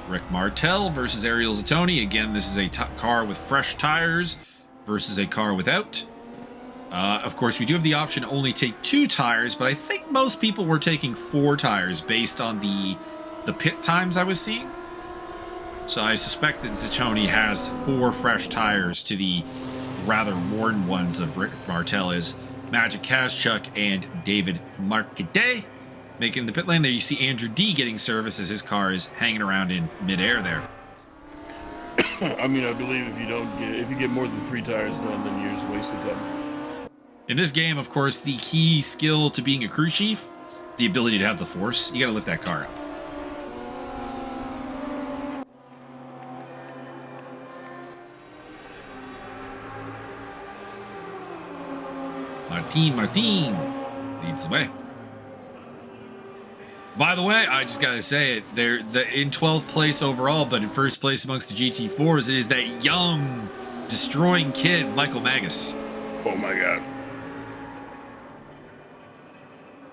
Rick Martel versus Ariel Zatoni. Again, this is a car with fresh tires versus a car without. Of course, we do have the option to only take 2 tires, but I think most people were taking 4 tires based on the pit times I was seeing. So I suspect that Zatoni has 4 fresh tires to the rather worn ones of Rick Martel is Magic Kazchuk and David Marcadet. Making the pit lane there, you see Andrew D getting service as his car is hanging around in midair there. I mean, I believe if you get more than 3 tires done, then you're just wasting time. In this game, of course, the key skill to being a crew chief, the ability to have the force. You got to lift that car up. Joaquin Martin leads the way. By the way, I just gotta say it, they're in 12th place overall, but in first place amongst the GT4s, it is that young, destroying kid, Michael Magas. Oh my god.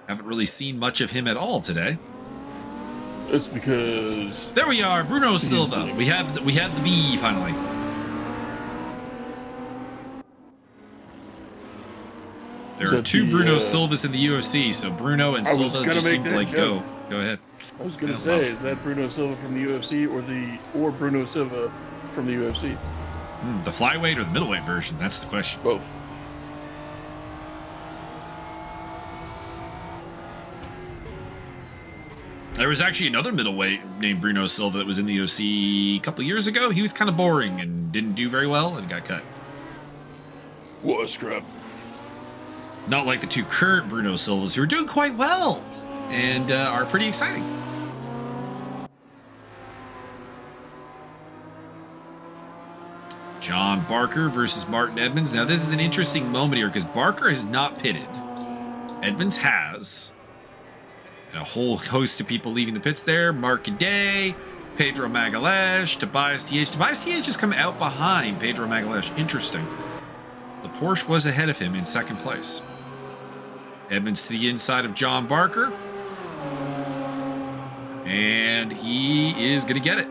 Haven't really seen much of him at all today. It's because there we are, Bruno Silva. We have the B finally. There are two Bruno Silvas in the UFC, so Bruno and Silva just seem to like go. Go ahead. I was gonna say, is that Bruno Silva from the UFC or Bruno Silva from the UFC? The flyweight or the middleweight version? That's the question. Both. There was actually another middleweight named Bruno Silva that was in the UFC a couple of years ago. He was kind of boring and didn't do very well and got cut. What a scrub. Not like the two current Bruno Silvas who are doing quite well and are pretty exciting. John Barker versus Martin Edmunds. Now, this is an interesting moment here because Barker has not pitted. Edmunds has. And a whole host of people leaving the pits there. Mark Day, Pedro Magalhaes, Tobias TH. Tobias TH has come out behind Pedro Magalhaes. Interesting. The Porsche was ahead of him in second place. Edmunds to the inside of John Barker. And he is going to get it.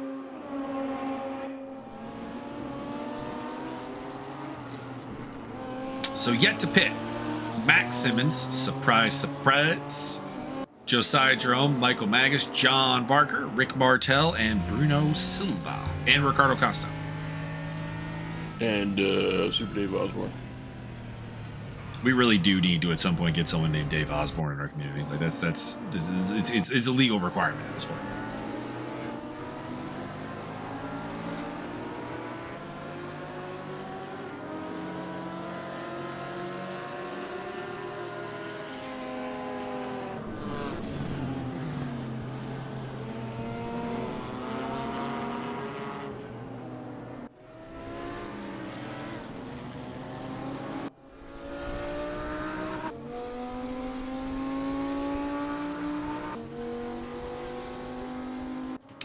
So yet to pit, Max Simmons, surprise, surprise, Josiah Jerome, Michael Magas, John Barker, Rick Martel, and Bruno Silva, and Ricardo Costa. And Super Dave Osborne. We really do need to at some point get someone named Dave Osborne in our community. Like it's a legal requirement at this point.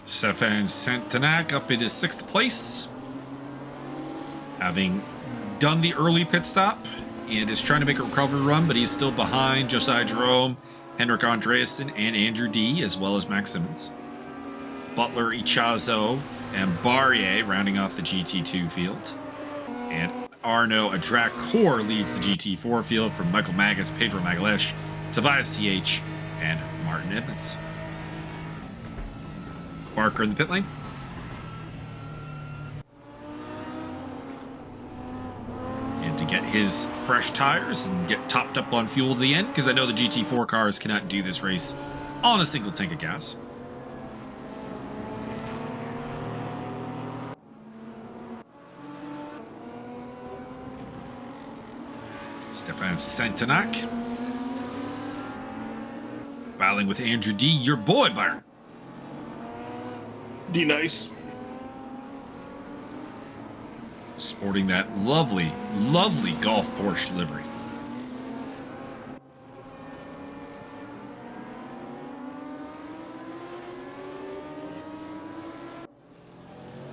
Stefan Santanak up into 6th place, having done the early pit stop and is trying to make a recovery run, but he's still behind Josiah Jerome, Henrik Andreasen, and Andrew D, as well as Max Simmons. Butler, Ciaozo, and Barrier rounding off the GT2 field. And Arno Adracor leads the GT4 field from Michael Magas, Pedro Magalhaes, Tobias TH, and Martin Edmunds. Barker in the pit lane. And to get his fresh tires and get topped up on fuel to the end, because I know the GT4 cars cannot do this race on a single tank of gas. Stefan Santanak battling with Andrew D, your boy, Byron. D nice. Sporting that lovely, lovely Golf Porsche livery.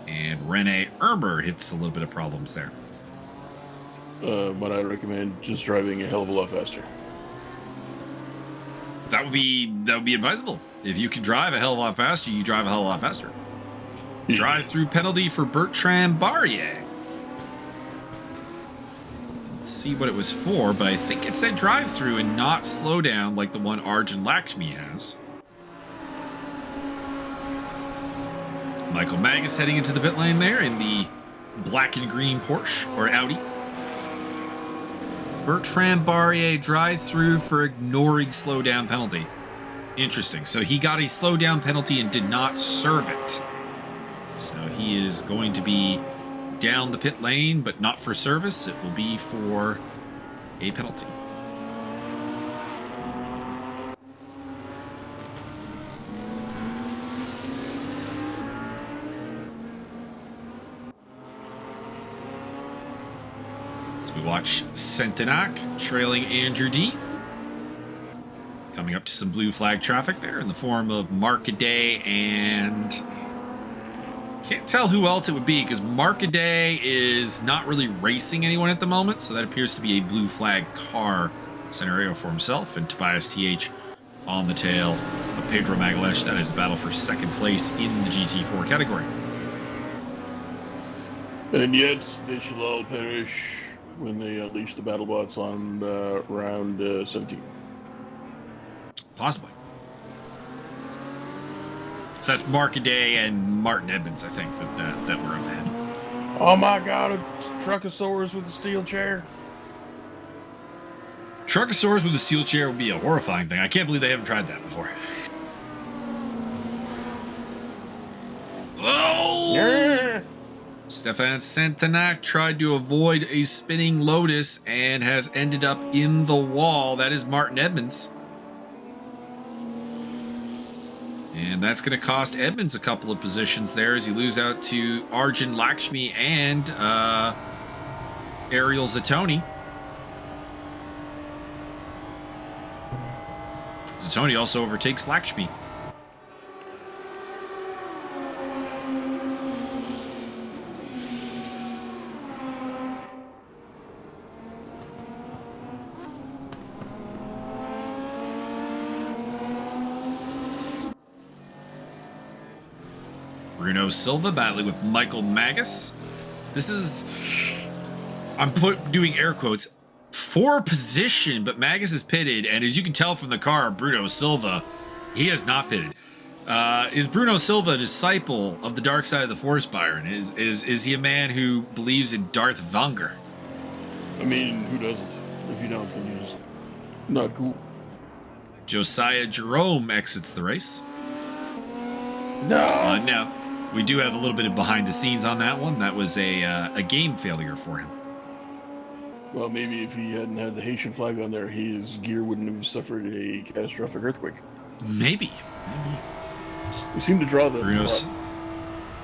And Rene Erber hits a little bit of problems there. But I recommend just driving a hell of a lot faster. That would be advisable. If you can drive a hell of a lot faster, you drive a hell of a lot faster. Yeah. Drive-through penalty for Bertrand Barrier. Didn't see what it was for, but I think it said drive-through and not slow down like the one Arjun Lakshmi has. Michael Magas heading into the pit lane there in the black and green Porsche, or Audi. Bertrand Barrier drive-through for ignoring slowdown penalty. Interesting. So he got a slowdown penalty and did not serve it. So he is going to be down the pit lane, but not for service. It will be for a penalty. As we watch Centenac trailing Andrew D. Coming up to some blue flag traffic there in the form of Marcaday and... Can't tell who else it would be because Marcaday is not really racing anyone at the moment, so that appears to be a blue flag car scenario for himself. And Tobias TH on the tail of Pedro Magalhaes. That is a battle for second place in the GT4 category. And yet they shall all perish when they unleash the battle bots on round 17. Possibly. So that's Marcaday and Martin Edmunds, I think, that were up ahead. Oh my god, a Truckosaurus with a steel chair. Truckosaurus with a steel chair would be a horrifying thing. I can't believe they haven't tried that before. Oh! Yeah. Stefan Centenac tried to avoid a spinning Lotus and has ended up in the wall. That is Martin Edmunds. And that's going to cost Edmunds a couple of positions there as he loses out to Arjun Lakshmi and Ariel Zatoni. Zatoni also overtakes Lakshmi. Bruno Silva battling with Michael Magas. This is, I'm doing air quotes, for position, but Magas is pitted, and as you can tell from the car, Bruno Silva, he has not pitted. Is Bruno Silva a disciple of the dark side of the Force, Byron? Is he a man who believes in Darth Vader? I mean, who doesn't? If you don't, then you're just not cool. Josiah Jerome exits the race. No! No. We do have a little bit of behind the scenes on that one. That was a game failure for him. Well, maybe if he hadn't had the Haitian flag on there, his gear wouldn't have suffered a catastrophic earthquake. Maybe. We seem to draw the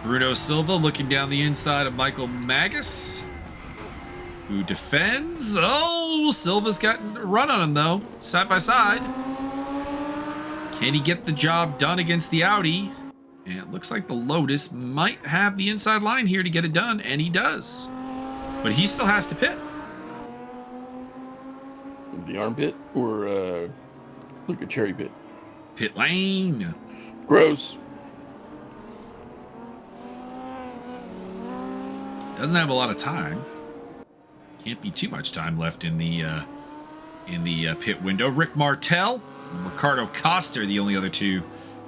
Bruno Silva looking down the inside of Michael Magas, who defends. Oh, Silva's got a run on him, though, side by side. Can he get the job done against the Audi? And it looks like the Lotus might have the inside line here to get it done, and he does. But he still has to pit. The armpit or like a cherry pit? Pit lane. Gross. Doesn't have a lot of time. Can't be too much time left in the pit window. Rick Martel and Ricardo Costa are the only other two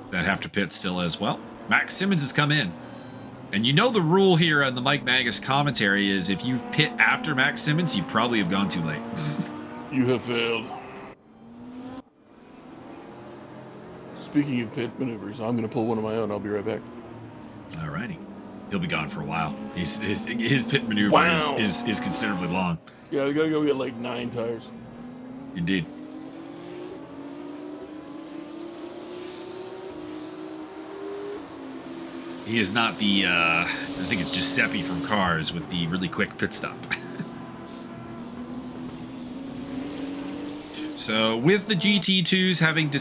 that have to pit still as well. Max Simmons has come in. And you know the rule here on the Mike Magas commentary is if you pit after Max Simmons, you probably have gone too late. You have failed. Speaking of pit maneuvers, I'm going to pull one of my own. I'll be right back. Alrighty. He'll be gone for a while. His pit maneuver is considerably long. Yeah, we got to go get like 9 tires. Indeed. He is not the, I think it's Giuseppe from Cars with the really quick pit stop. So with the GT2s having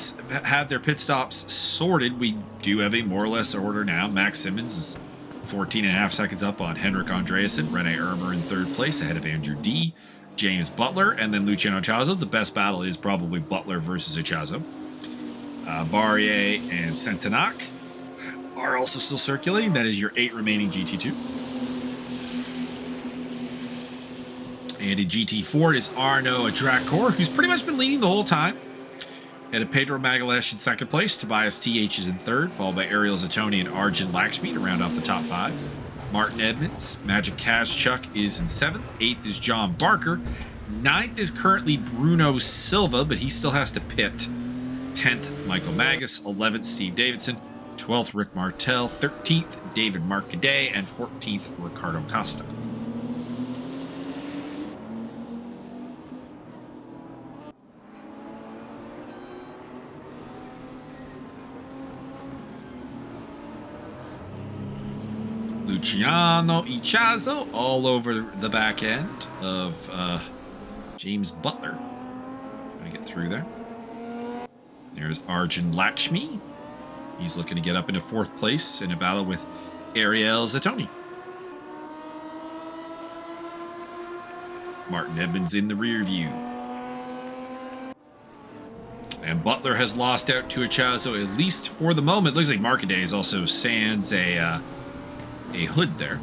had their pit stops sorted, we do have a more or less order now. Max Simmons is 14.5 seconds up on Henrik Andreasen. Rene Ermer in third place ahead of Andrew D. James Butler, and then Luciano Ciaozo. The best battle is probably Butler versus Ciaozo. Barrier and Centenac are also still circulating. That is your 8 remaining GT2s. And in GT4, it is Arnaud Adracor, who's pretty much been leading the whole time. And Pedro Magalhaes in second place. Tobias TH is in third, followed by Ariel Zatoni and Arjun Lakshmi to round off the top 5. Martin Edmunds, Magic Kazchuk is in 7th. 8th is John Barker. 9th is currently Bruno Silva, but he still has to pit. 10th, Michael Magas. 11th, Steve Davidson. 12th, Rick Martel. 13th, David Marcaday. And 14th, Ricardo Costa. Luciano, Ciaozo, all over the back end of James Butler. Trying to get through there. There's Arjun Lakshmi. He's looking to get up into 4th place in a battle with Ariel Zatoni. Martin Edmunds in the rear view. And Butler has lost out to a Ciaozo, at least for the moment. Looks like Markaday is also sans a hood there.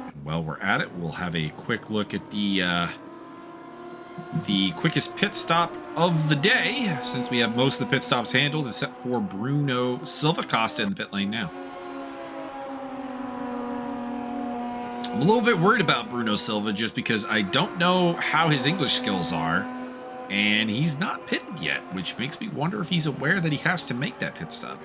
And while we're at it, we'll have a quick look at the quickest pit stop of the day, since we have most of the pit stops handled, except for Bruno Silva Costa in the pit lane now. I'm a little bit worried about Bruno Silva just because I don't know how his English skills are, and he's not pitted yet, which makes me wonder if he's aware that he has to make that pit stop.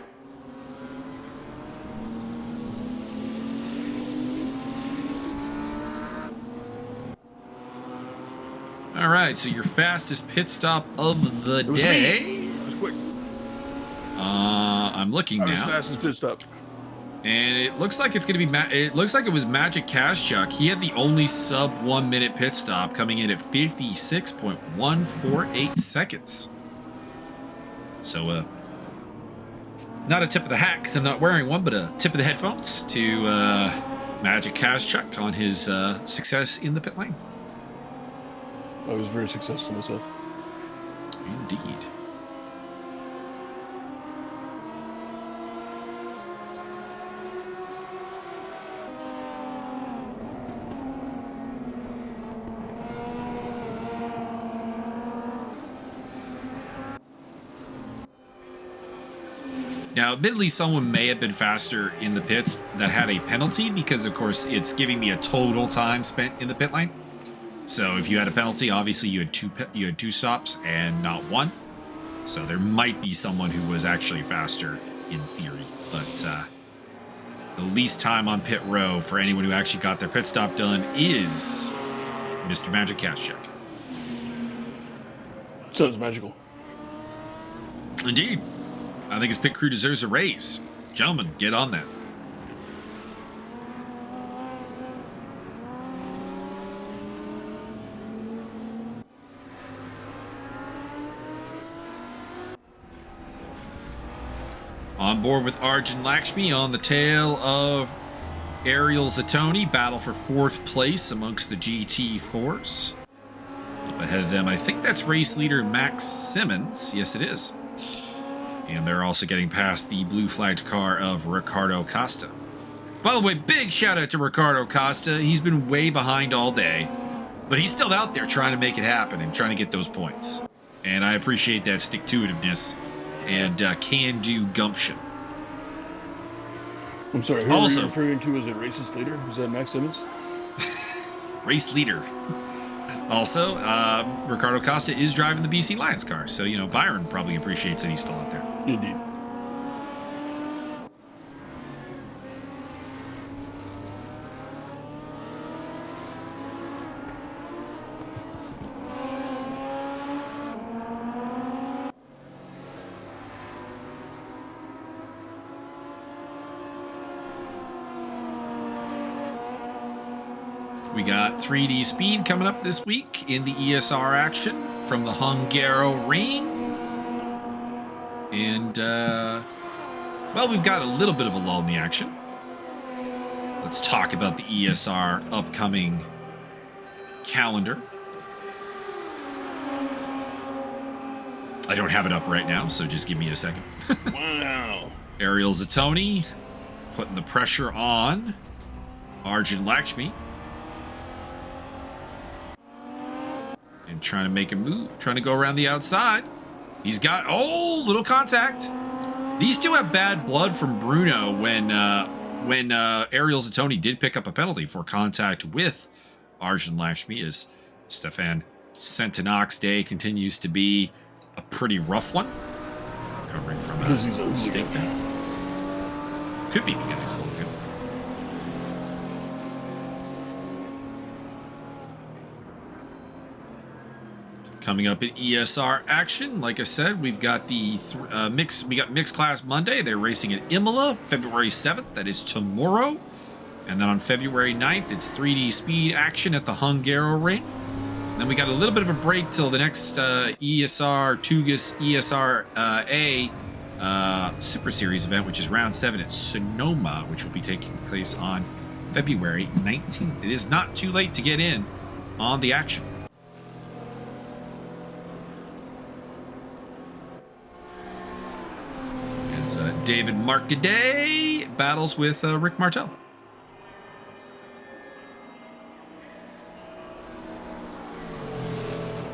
All right, so your fastest pit stop of the day. It was quick. I'm looking now. Fastest pit stop. And it looks like it's going to be... it looks like it was Magic Kaszczuk. He had the only sub 1 minute pit stop, coming in at 56.148 seconds. So, not a tip of the hat because I'm not wearing one, but a tip of the headphones to Magic Kaszczuk on his success in the pit lane. I was very successful myself. Indeed. Now, admittedly, someone may have been faster in the pits that had a penalty because, of course, it's giving me a total time spent in the pit lane. So if you had a penalty, obviously you had two stops and not one. So there might be someone who was actually faster in theory. But the least time on pit row for anyone who actually got their pit stop done is Mr. Magic Kaszczuk. Sounds magical. Indeed. I think his pit crew deserves a raise. Gentlemen, get on that. On board with Arjun Lakshmi on the tail of Ariel Zatoni. Battle for 4th place amongst the GT4s. Up ahead of them, I think that's race leader Max Simmons. Yes, it is. And they're also getting past the blue flagged car of Ricardo Costa. By the way, big shout out to Ricardo Costa. He's been way behind all day, but he's still out there trying to make it happen and trying to get those points. And I appreciate that stick-to-itiveness and can-do gumption. I'm sorry, who are you referring to as a racist leader? Is that Max Simmons? Race leader. Also, Ricardo Costa is driving the BC Lions car, so, you know, Byron probably appreciates that he's still out there. Indeed. We got 3D Speed coming up this week in the ESR action from the Hungaro Ring. And, well, we've got a little bit of a lull in the action. Let's talk about the ESR upcoming calendar. I don't have it up right now, so just give me a second. Wow. Ariel Zatoni putting the pressure on Arjun Lakshmi. And trying to make a move, trying to go around the outside. He's got, oh, little contact. These two have bad blood from Bruno when Ariel Zatoni did pick up a penalty for contact with Arjun Lakshmi, as Stefan Sentinok's day continues to be a pretty rough one. Recovering from a mistake. Could be because he's a little good. Coming up in ESR action, like I said, we've got the mixed class Monday. They're racing at Imola, February 7th. That is tomorrow. And then on February 9th, it's 3D speed action at the Hungaroring. Then we got a little bit of a break till the next ESR TUGAS eSRA Super Series event, which is round 7 at Sonoma, which will be taking place on February 19th. It is not too late to get in on the action. As David Marcaday battles with Rick Martel.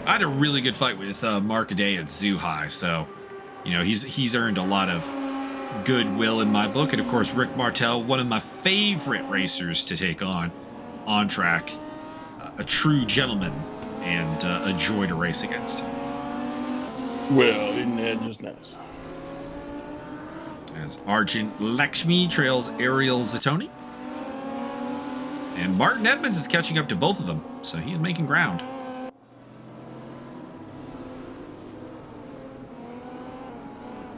I had a really good fight with Marcaday at Zoo High, so you know he's earned a lot of goodwill in my book. And of course, Rick Martel, one of my favorite racers to take on track, a true gentleman and a joy to race against. Well, isn't that just nice? As Arjun Lakshmi trails Ariel Zatoni, and Martin Edmunds is catching up to both of them, so he's making ground.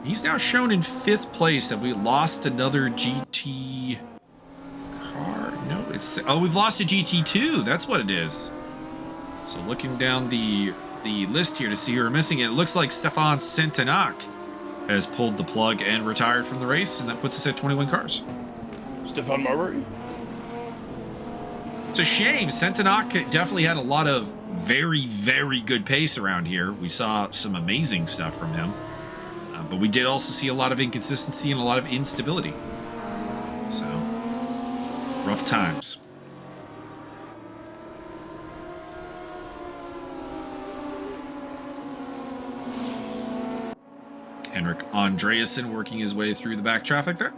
He's now shown in 5th place. Have we lost another GT car? No, it's... Oh, we've lost a GT2. That's what it is. So looking down the list here to see who are missing, it looks like Stefan Centenac has pulled the plug and retired from the race, and that puts us at 21 cars. Stefan Marbury? It's a shame. Centenac definitely had a lot of very, very good pace around here. We saw some amazing stuff from him. But we did also see a lot of inconsistency and a lot of instability. So, rough times. Henrik Andreasen working his way through the back traffic there.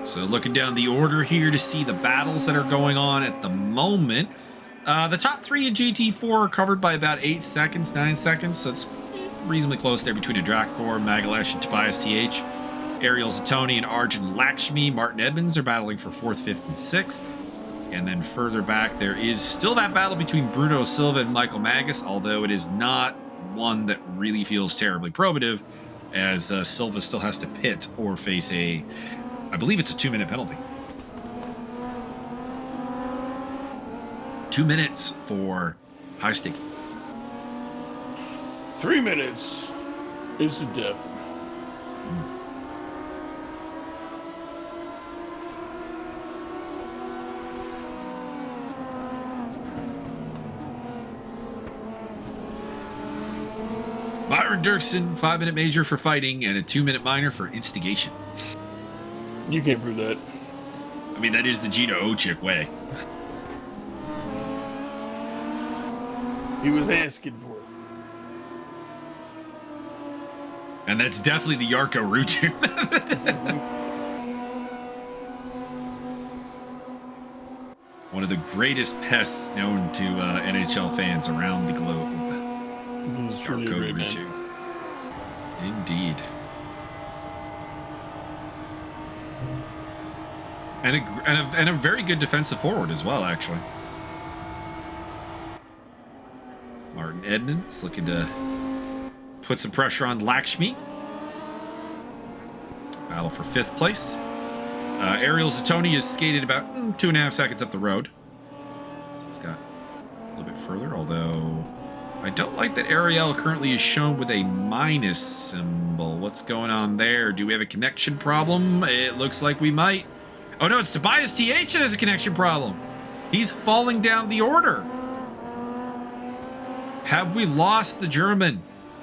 So looking down the order here to see the battles that are going on at the moment. The top 3 in GT4 are covered by about 8 seconds, 9 seconds. So it's reasonably close there between Adrakor, Magas, and Tobias TH. Ariel Zatoni and Arjun Lakshmi. Martin Edmunds are battling for 4th, 5th, and 6th. And then further back, there is still that battle between Bruno Silva and Michael Magas, although it is not one that really feels terribly probative, as Silva still has to pit or face I believe it's a 2-minute penalty. 2 minutes for high stick. 3 minutes is to death. Byron Derksen, 5-minute major for fighting and a 2-minute minor for instigation. You can't prove that. I mean, that is the Gita Ochik way. He was asking for it. And that's definitely the Yarko Rutu. One of the greatest pests known to NHL fans around the globe. He's truly a great man. Indeed. And a very good defensive forward as well, actually. Martin Edmunds looking to put some pressure on Lakshmi. Battle for 5th place. Ariel Zatoni is skated about 2.5 seconds up the road. So he's got a little bit further, although I don't like that Ariel currently is shown with a minus symbol. What's going on there? Do we have a connection problem? It looks like we might. Oh no, it's Tobias TH that has a connection problem. He's falling down the order. Have we lost the German?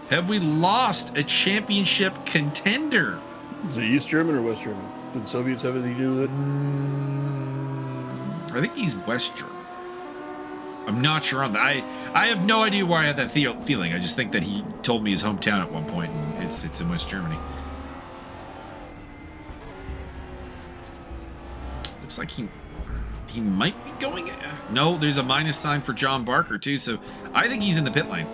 Have we lost a championship contender? Is it East German or West German? Did the Soviets have anything to do with it? I think he's West German. I'm not sure on that. I have no idea why I had that feeling. I just think that he told me his hometown at one point, and it's in West Germany. Looks like he might be going... No, there's a minus sign for John Barker, too, so I think he's in the pit lane.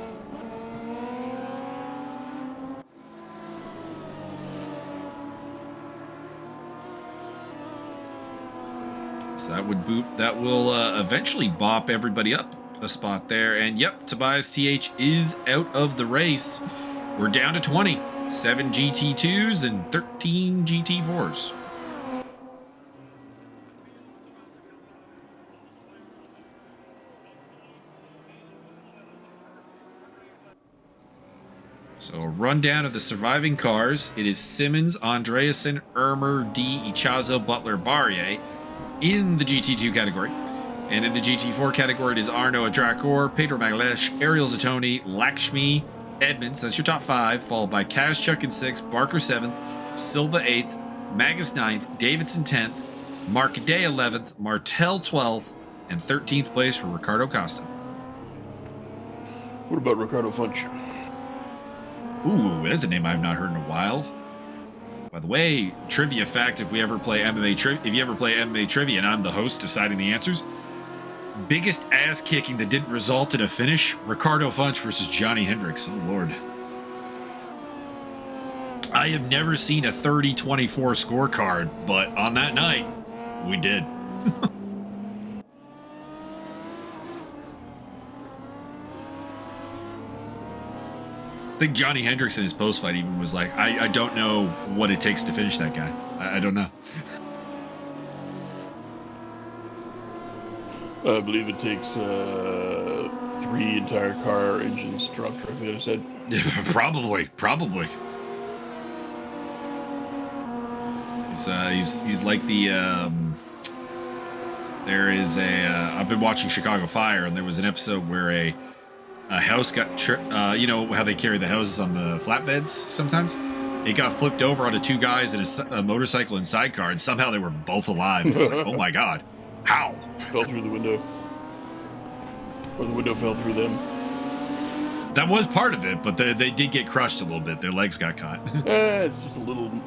That will eventually bop everybody up a spot there. And yep, Tobias TH is out of the race. We're down to 20. 7 GT2s and 13 GT4s. So a rundown of the surviving cars. It is Simmons, Andreasen, Ermer, D, Ciaozo, Butler, Barrier in the GT2 category. And in the GT4 category, it is Arno Adrakor, Pedro Magalhaes, Ariel Zatoni, Lakshmi, Edmunds, that's your top 5, followed by Kazchuk in 6th, Barker 7th, Silva 8th, Magas 9th, Davidson 10th, Mark Day 11th, Martel 12th, and 13th place for Ricardo Costa. What about Ricardo Fudge? Ooh, that's a name I've not heard in a while. By the way, trivia fact: if you ever play MMA trivia, and I'm the host deciding the answers, biggest ass kicking that didn't result in a finish: Ricardo Fudge versus Johnny Hendricks. Oh lord, I have never seen a 30-24 scorecard, but on that night, we did. I think Johnny Hendricks in his post-fight even was like, I don't know what it takes to finish that guy. I don't know. I believe it takes 3 entire car engines to drop directly out of his head. Probably. He's like the there is a I've been watching Chicago Fire, and there was an episode where a house got you know how they carry the houses on the flatbeds sometimes. It got flipped over onto 2 guys in a motorcycle and sidecar, and somehow they were both alive. It's like, oh my god, how? Fell through the window, or the window fell through them. That was part of it, but they did get crushed a little bit. Their legs got caught. It's just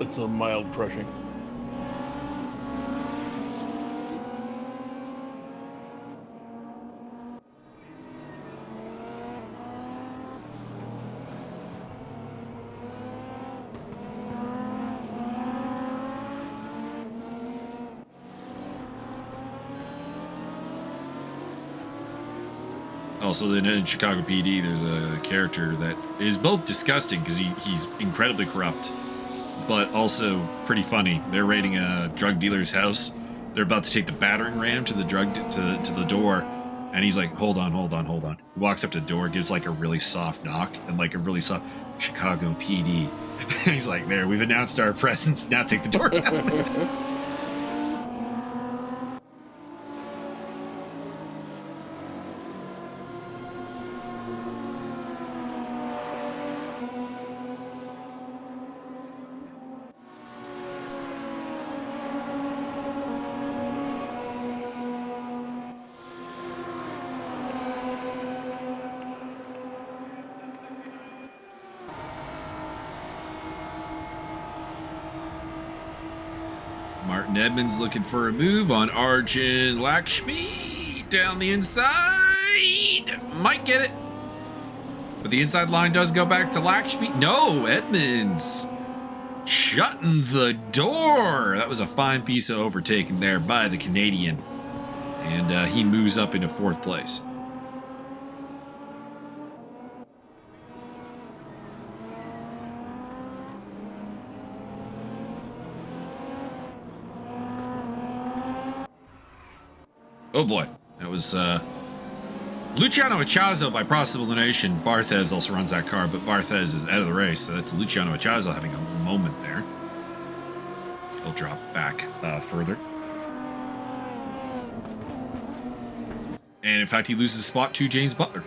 it's a mild crushing. Also, then in Chicago PD, there's a character that is both disgusting because he's incredibly corrupt, but also pretty funny. They're raiding a drug dealer's house. They're about to take the battering ram to the to the door, and he's like, "Hold on." He walks up to the door, gives like a really soft knock, and like a really soft Chicago PD. And he's like, "There, we've announced our presence. Now take the door down." Edmunds looking for a move on Arjun Lakshmi down the inside. Might get it. But the inside line does go back to Lakshmi. No, Edmunds shutting the door. That was a fine piece of overtaking there by the Canadian. And he moves up into 4th place. Oh boy, that was Luciano Ciaozo by process of elimination. Barthez also runs that car, but Barthez is out of the race, so that's Luciano Ciaozo having a moment there. He'll drop back further. And in fact, he loses a spot to James Butler.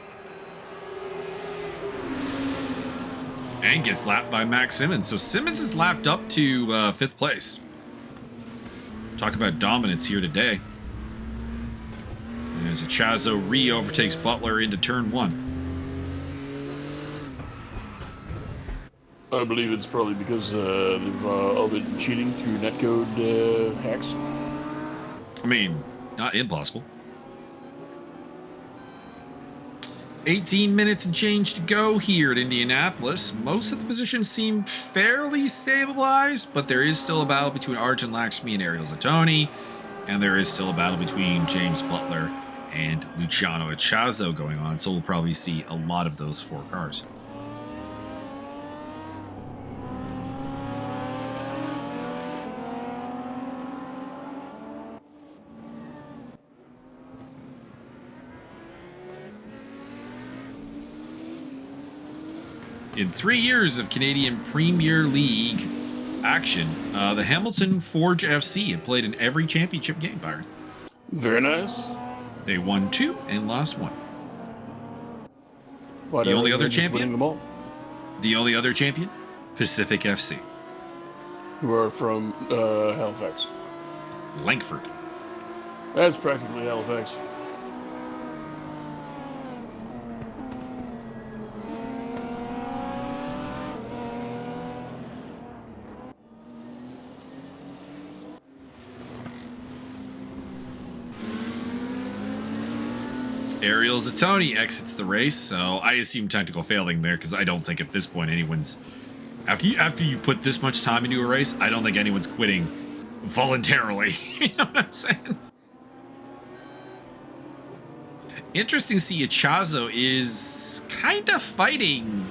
And gets lapped by Max Simmons. So Simmons is lapped up to 5th place. Talk about dominance here today. As Ciaozo re-overtakes Butler into turn 1. I believe it's probably because they've all been cheating through netcode hacks. I mean, not impossible. 18 minutes and change to go here at Indianapolis. Most of the positions seem fairly stabilized, but there is still a battle between Arjun Lakshmi and Ariel Zatoni. And there is still a battle between James Butler and Luciano at Ciaozo going on, so we'll probably see a lot of those 4 cars. In 3 years of Canadian Premier League action, the Hamilton Forge FC had played in every championship game, Byron. Very nice. They won 2 and lost 1. Why The only other champion? Them all? The only other champion? Pacific FC. Who are from Halifax. Langford. That's practically Halifax. Ariel Zatoni exits the race, so I assume technical failing there because I don't think at this point anyone's... After you put this much time into a race, I don't think anyone's quitting voluntarily. You know what I'm saying? Interesting to see Ciaozo is kind of fighting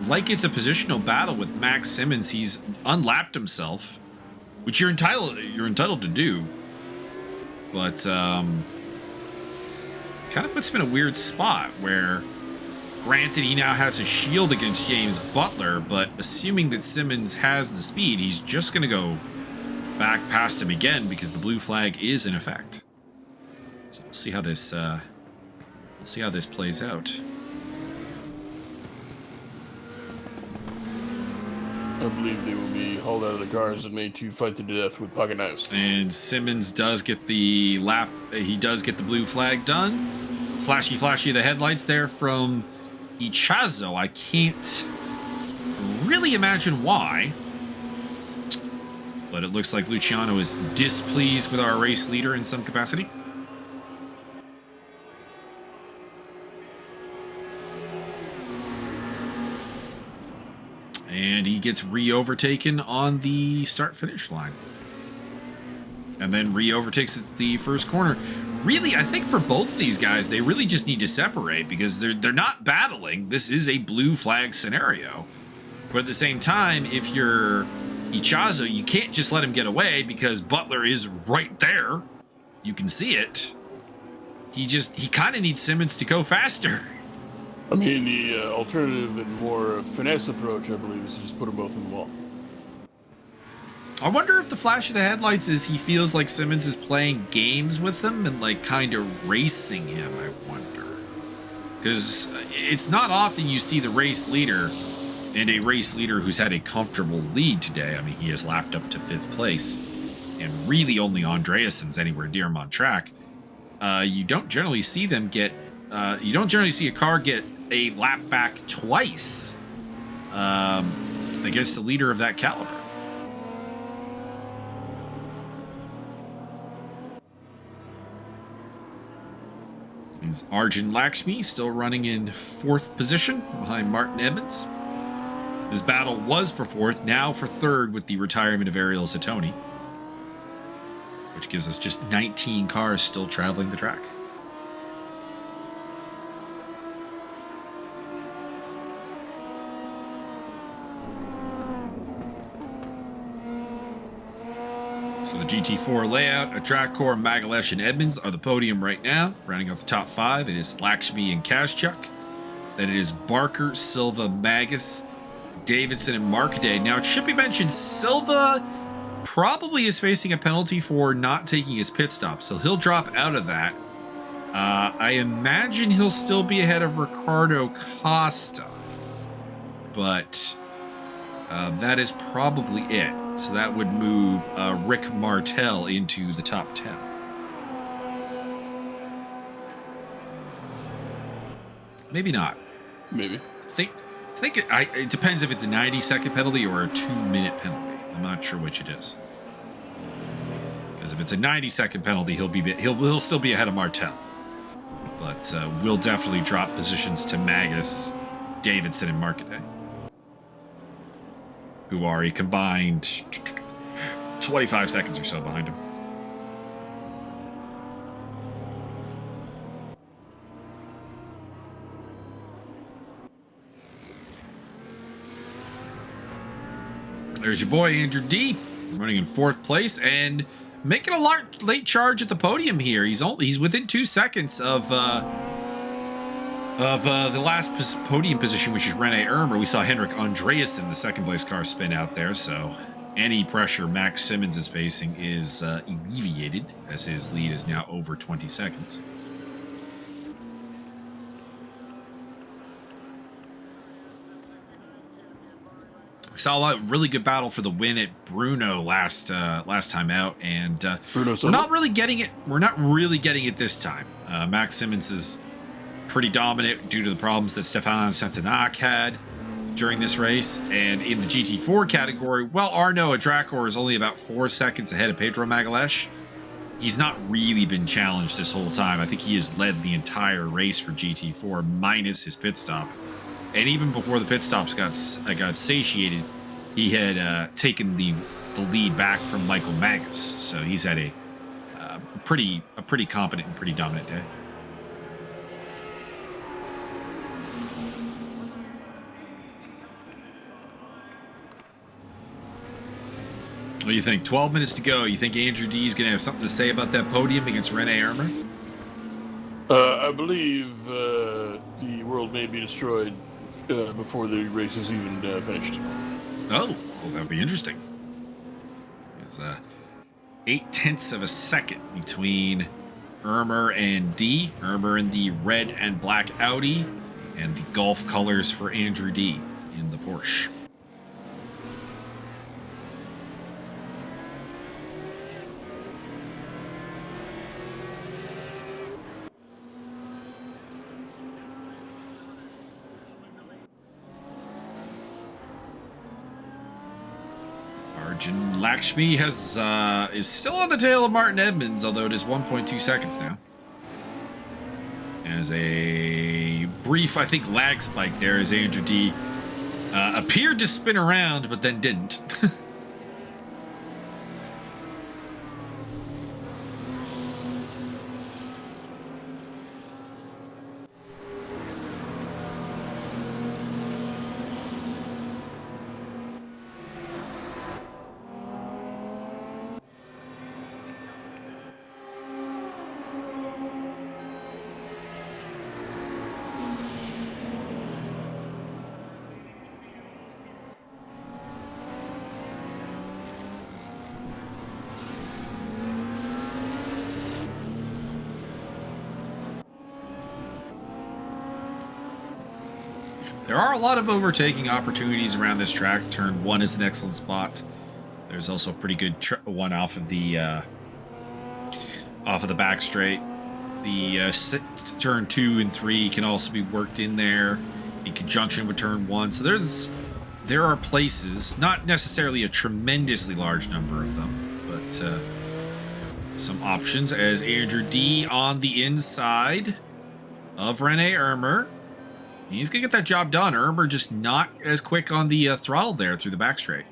like it's a positional battle with Max Simmons. He's unlapped himself, which you're entitled to do, but kind of puts him in a weird spot where, granted, he now has a shield against James Butler, but assuming that Simmons has the speed, he's just going to go back past him again because the blue flag is in effect. So we'll see how this plays out. I believe they will be hauled out of the cars and made to fight to the death with pocket knives. And Simmons does get the lap. He does get the blue flag done. Flashy of the headlights there from Ciaozo. I can't really imagine why, but it looks like Luciano is displeased with our race leader in some capacity. And he gets re-overtaken on the start-finish line. And then re-overtakes at the first corner. Really, I think for both of these guys, they really just need to separate because they're not battling. This is a blue flag scenario. But at the same time, if you're Ciaozo, you can't just let him get away because Butler is right there. You can see it. He kind of needs Simmons to go faster. I mean, the alternative and more finesse approach, I believe, is to just put them both in the wall. I wonder if the flash of the headlights is he feels like Simmons is playing games with him and like kind of racing him, I wonder. Because it's not often you see the race leader and a race leader who's had a comfortable lead today. I mean, he has lapped up to 5th place, and really only Andreassen's anywhere near him on track. You don't generally see them get... you don't generally see a car get a lap back twice against a leader of that caliber. Is Arjun Lakshmi still running in 4th position behind Martin Edmunds. This battle was for 4th, now for 3rd with the retirement of Ariel Zatoni, which gives us just 19 cars still traveling the track. So the GT4 layout, a track core, Magas and Edmunds are the podium right now. Rounding off the top 5, it is Lakshmi and Kazchuk. Then it is Barker, Silva, Magas, Davidson, and Markaday. Now, it should be mentioned, Silva probably is facing a penalty for not taking his pit stop, so he'll drop out of that. I imagine he'll still be ahead of Ricardo Costa, but that is probably it. So that would move Rick Martel into the top 10. Maybe not. Maybe. It depends if it's a 90-second penalty or a 2-minute penalty. I'm not sure which it is. Because if it's a 90-second penalty, he'll still be ahead of Martel. But we'll definitely drop positions to Magas, Davidson, and Markaday, who are a combined 25 seconds or so behind him. There's your boy Andrew D, running in 4th place and making a late charge at the podium here. He's within 2 seconds of the last podium position, which is Rene Ermer. We saw Henrik Andreasen, the 2nd place car, spin out there, so any pressure Max Simmons is facing is alleviated, as his lead is now over 20 seconds. We saw a really good battle for the win at Bruno last time out, and we're not really getting it. We're not really getting it this time. Max Simmons is pretty dominant due to the problems that Stefan Santanac had during this race. And in the GT4 category, well, Arnaud Adracor is only about 4 seconds ahead of Pedro Magalhães. He's not really been challenged this whole time. I think he has led the entire race for GT4 minus his pit stop. And even before the pit stops got satiated, he had taken the lead back from Michael Magas. So he's had a pretty competent and pretty dominant day. What do you think? 12 minutes to go. You think Andrew D is going to have something to say about that podium against Rene Ermer? I believe the world may be destroyed before the race is even finished. Oh, well, that would be interesting. There's 0.8 of a second between Ermer and D. Ermer in the red and black Audi, and the Gulf colors for Andrew D in the Porsche. Arjun Lakshmi is still on the tail of Martin Edmunds, although it is 1.2 seconds now. As a brief, I think, lag spike there as Andrew D appeared to spin around, but then didn't. There are a lot of overtaking opportunities around this track. Turn 1 is an excellent spot. There's also a pretty good one off of the back straight. The turn 2 and 3 can also be worked in there in conjunction with turn 1. So there are places, not necessarily a tremendously large number of them, but some options as Andrew D on the inside of Rene Ermer. He's going to get that job done. Ermer just not as quick on the throttle there through the back straight.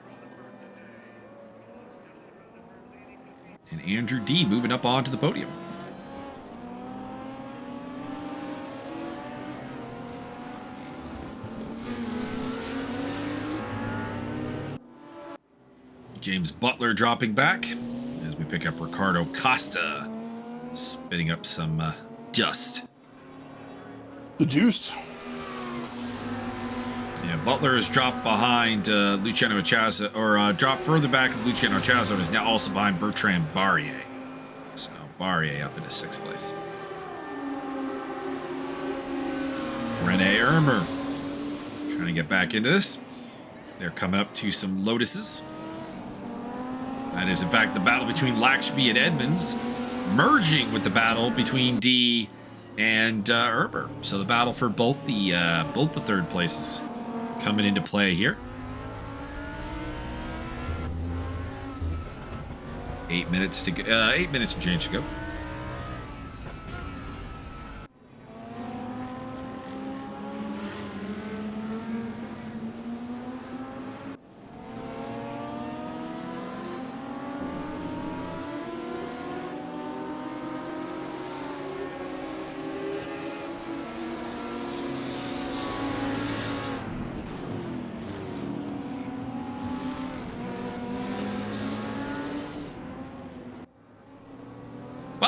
And Andrew D moving up onto the podium. James Butler dropping back as we pick up Ricardo Costa, spitting up some dust. The juiced. Yeah, Butler has dropped behind Luciano Ciaozo, or dropped further back of Luciano Ciaozo, and is now also behind Bertrand Barrier. So Barrier up into 6th place. Rene Ermer trying to get back into this. They're coming up to some Lotuses. That is, in fact, the battle between Lakshmi and Edmunds, merging with the battle between D and Ermer. So the battle for both the 3rd places coming into play here. 8 minutes to go. 8 minutes and change to go.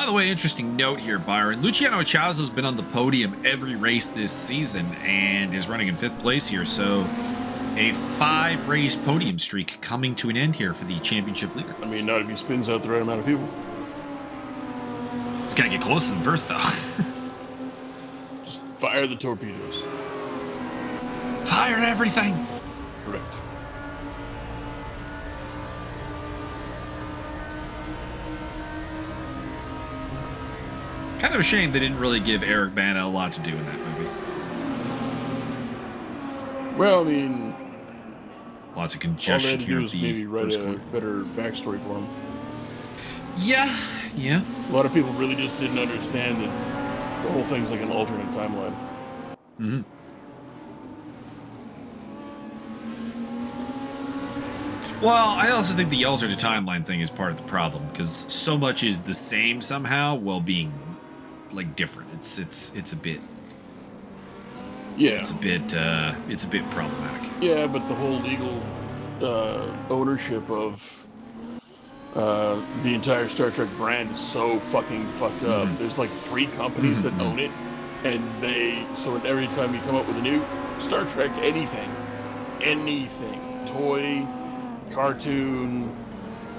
By the way, interesting note here, Byron. Luciano Ciaozo has been on the podium every race this season and is running in 5th place here. So a 5-race podium streak coming to an end here for the championship leader. I mean, not if he spins out the right amount of people. He's got to get close to them first, though. Just fire the torpedoes. Fire everything. Correct. Kind of a shame they didn't really give Eric Bana a lot to do in that movie. Well, I mean, lots of congestion here at the maybe write first a corner. better backstory for him. Yeah. A lot of people really just didn't understand that the whole thing's like an alternate timeline. Mm-hmm. Well, I also think the alternate timeline thing is part of the problem because so much is the same somehow while being like different. It's a bit. Yeah. It's a bit problematic. Yeah, but the whole legal ownership of the entire Star Trek brand is so fucking fucked up. Mm-hmm. There's like 3 companies that own it, and so every time you come up with a new Star Trek anything, toy, cartoon,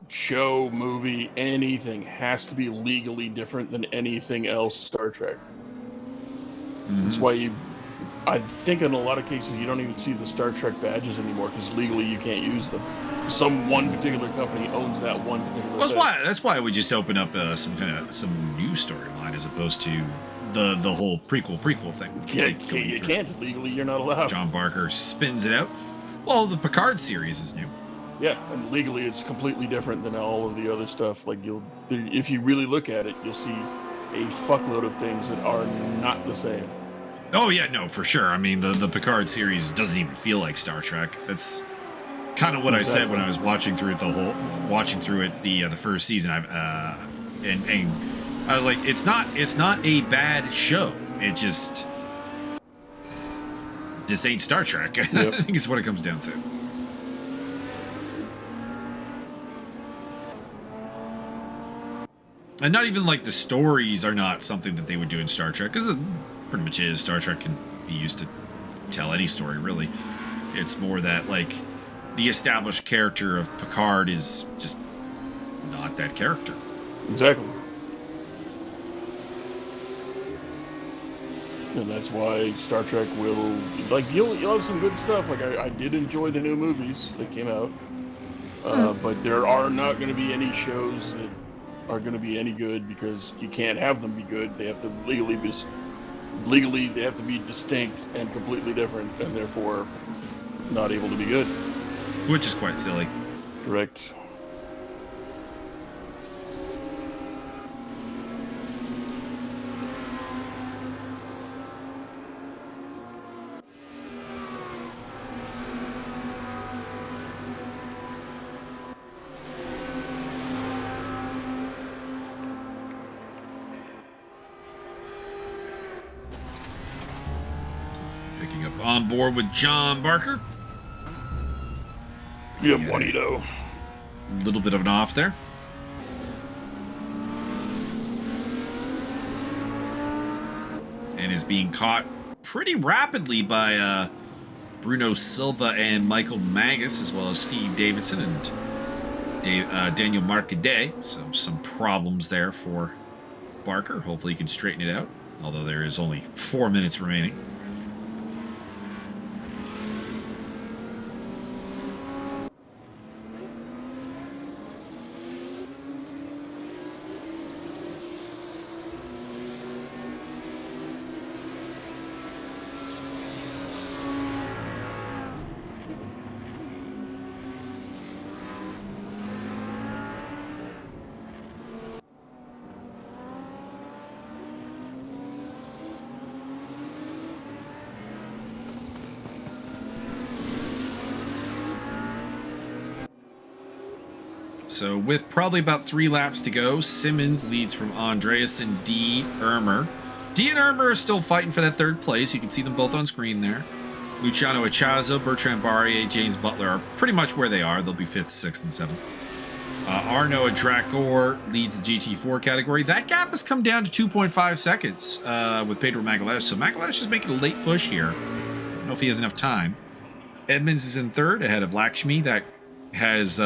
show, movie, anything has to be legally different than anything else Star Trek. That's why I think in a lot of cases you don't even see the Star Trek badges anymore because legally you can't use them. Some one particular company owns that one particular. Well, that's why we just open up some new storyline as opposed to the whole prequel thing. Yeah, you can't legally. You're not allowed. John Barker spins it out. Well, the Picard series is new. Yeah, and legally it's completely different than all of the other stuff. Like if you really look at it, you'll see a fuckload of things that are not the same. Oh yeah, no, for sure. I mean, the Picard series doesn't even feel like Star Trek. That's kind of what I said when I was watching through it the first season. And I was like, it's not a bad show. It just this ain't Star Trek. Yep. I think it's what it comes down to. And not even like the stories are not something that they would do in Star Trek, because it pretty much is. Star Trek can be used to tell any story, really. It's more that, like, the established character of Picard is just not that character. Exactly. And that's why Star Trek will, like, you'll have some good stuff. Like, I did enjoy the new movies that came out. But there are not going to be any shows that are going to be any good because you can't have them be good. They have to legally they have to be distinct and completely different, and therefore not able to be good. Which is quite silly. Correct. Picking up on board with John Barker. Yeah, Juanito. A little bit of an off there. And is being caught pretty rapidly by Bruno Silva and Michael Magas, as well as Steve Davidson and Daniel Marcadet. So some problems there for Barker. Hopefully he can straighten it out, although there is only 4 minutes remaining. So with probably about 3 laps to go, Simmons leads from Andreas and D. Ermer. D and Ermer are still fighting for that 3rd place. You can see them both on screen there. Luciano Ciaozo, Bertrand Barrier, James Butler are pretty much where they are. They'll be 5th, 6th, and 7th. Arno Dracor leads the GT4 category. That gap has come down to 2.5 seconds with Pedro Magalhaes. So Magalhaes is making a late push here. I don't know if he has enough time. Edmunds is in third ahead of Lakshmi. That has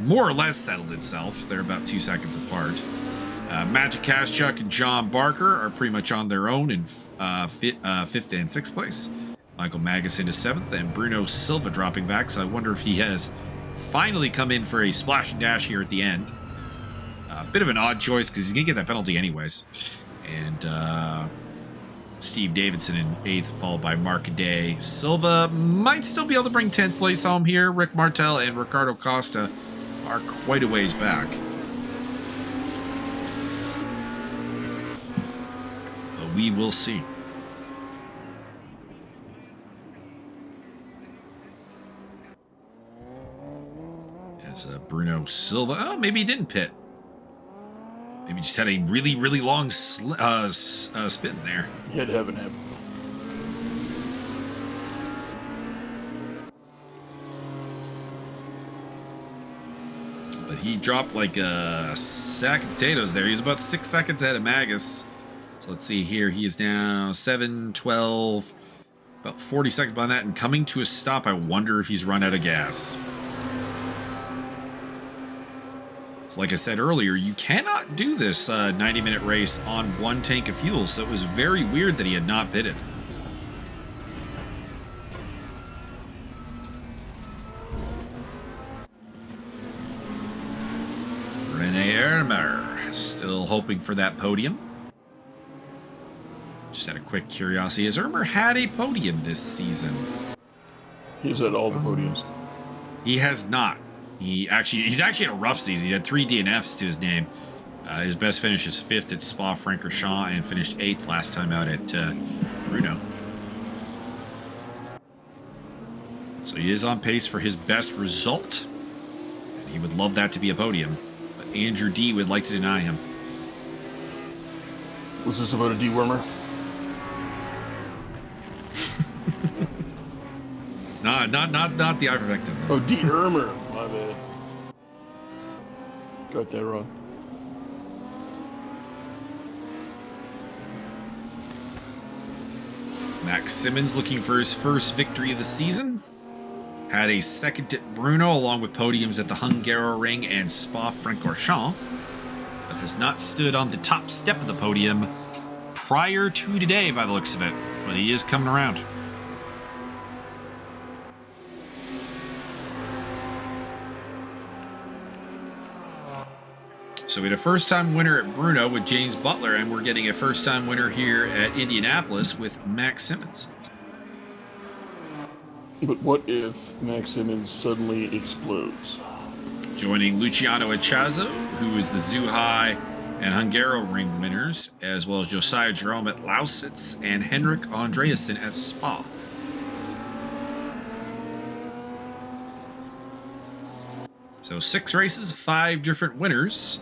more or less settled itself. They're about 2 seconds apart. Magic Kaschuk and John Barker are pretty much on their own in fifth and sixth place. Michael Magas into seventh, and Bruno Silva dropping back. So I wonder if he has finally come in for a splash and dash here at the end. A bit of an odd choice because he's going to get that penalty anyways. And Steve Davidson in eighth, followed by Marcaday. Silva might still be able to bring 10th place home here. Rick Martel and Ricardo Costa are quite a ways back. But we will see. As Bruno Silva, oh, maybe he didn't pit. Maybe just had a really, really long spin there. He had to have an happen. But he dropped like a sack of potatoes there. He's about 6 seconds ahead of Magas. So let's see here. He is now 7, 12, about 40 seconds behind that. And coming to a stop, I wonder if he's run out of gas. So like I said earlier, you cannot do this 90-minute race on one tank of fuel. So it was very weird that he had not pitted. Rene Ermer still hoping for that podium. Just had a quick curiosity. Has Ermer had a podium this season? He's had all the podiums. He has not. He's actually had a rough season. He had 3 DNFs to his name. His best finish is 5th at Spa-Francorchamps and finished 8th last time out at Bruno. So he is on pace for his best result. And he would love that to be a podium. But Andrew D would like to deny him. Was this about a dewormer? Not the ivermectin. Oh, dewormer. My bad. Got that wrong. Max Simmons looking for his first victory of the season. Had a second at Bruno along with podiums at the Hungaroring and Spa-Francorchamps. But has not stood on the top step of the podium prior to today by the looks of it. But he is coming around. So we had a first-time winner at Bruno with James Butler, and we're getting a first-time winner here at Indianapolis with Max Simmons. But what if Max Simmons suddenly explodes? Joining Luciano at Ciaozo, who is the Zhuhai and Hungaroring winners, as well as Josiah Jerome at Lausitz and Henrik Andreasen at Spa. So 6 races, 5 different winners.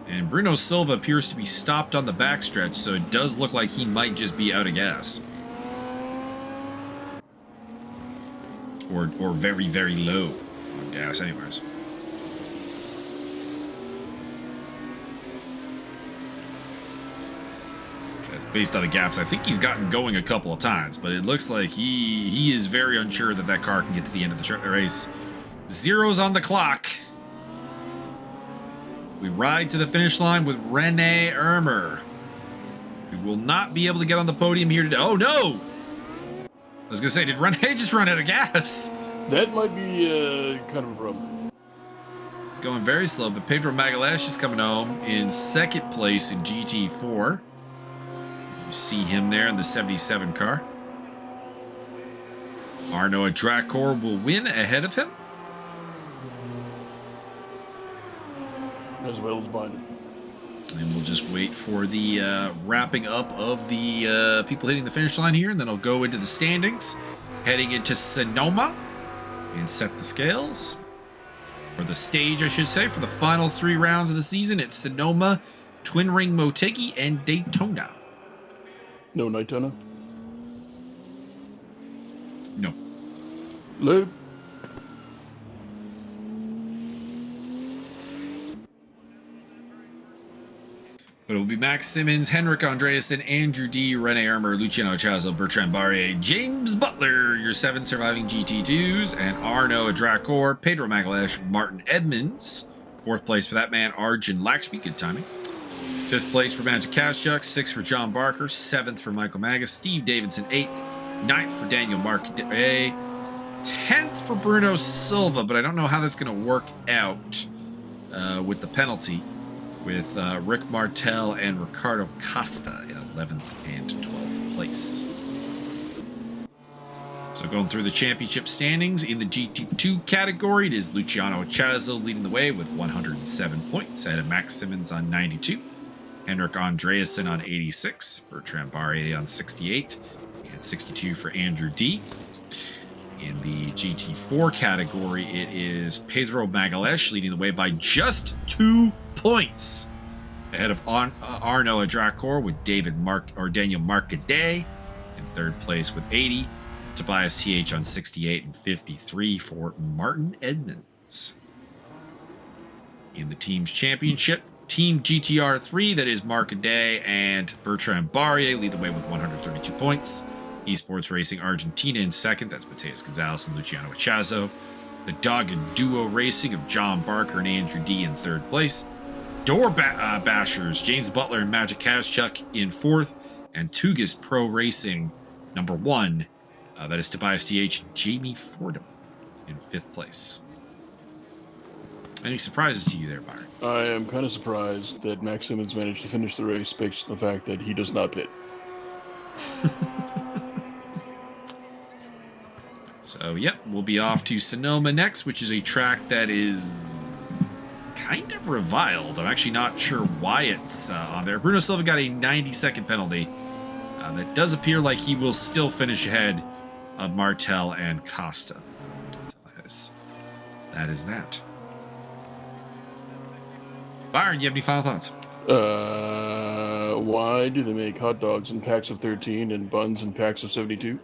And Bruno Silva appears to be stopped on the backstretch, so it does look like he might just be out of gas. Or very, very low on gas anyways. That's based on the gaps. I think he's gotten going a couple of times, but it looks like he is very unsure that that car can get to the end of the race. 0's on the clock. We ride to the finish line with Rene Ermer. We will not be able to get on the podium here today. Oh, no! I was going to say, did Rene just run out of gas? That might be kind of a problem. It's going very slow, but Pedro Magalhaes is coming home in second place in GT4. You see him there in the 77 car. Arno Dracor will win ahead of him. As well as Byron. And we'll just wait for the wrapping up of the people hitting the finish line here, and then I'll go into the standings, heading into Sonoma, and set the scales. Or the stage, I should say, for the final 3 rounds of the season. It's Sonoma, Twin Ring Motegi, and Daytona. No Daytona? No. Loop. But it will be Max Simmons, Henrik Andreasen, Andrew D, Rene Ermer, Luciano Ciaozo, Bertrand Barrier, James Butler, your 7 surviving GT2s, and Arno Drakor, Pedro Magalhaes, Martin Edmunds. 4th place for that man, Arjun Lakshmi. Good timing. 5th place for Magic Kashchuk. 6th for John Barker. 7th for Michael Magas. Steve Davidson, 8th. 9th for Daniel Marcadet. 10th for Bruno Silva, but I don't know how that's going to work out with the penalty, with Rick Martel and Ricardo Costa in 11th and 12th place. So going through the championship standings, in the GT2 category, it is Luciano Ciaozo leading the way with 107 points, ahead of Max Simmons on 92, Henrik Andreasen on 86, Bertrand Barrier on 68, and 62 for Andrew D. In the GT4 category, it is Pedro Magalhaes leading the way by just 2 points, ahead of Arno Drakor with Daniel Marcadet in 3rd place with 80, Tobias TH on 68, and 53 for Martin Edmunds. In the team's championship, Team GTR3, that is Marcadet and Bertrand Barrier, lead the way with 132 points. Esports Racing Argentina in 2nd, that's Matias Gonzalez and Luciano Ciaozo. The Dog and Duo Racing of John Barker and Andrew D in 3rd place. Door Bashers, James Butler and Magic Kashchuk in 4th. And Tugas Pro Racing, number 1, that is Tobias TH and Jamie Fordham in 5th place. Any surprises to you there, Byron? I am kind of surprised that Max Simmons managed to finish the race based on the fact that he does not pit. So, yep, we'll be off to Sonoma next, which is a track that is kind of reviled. I'm actually not sure why it's on there. Bruno Silva got a 90-second penalty. That does appear like he will still finish ahead of Martel and Costa. So that is that. Byron, do you have any final thoughts? Why do they make hot dogs in packs of 13 and buns in packs of 72?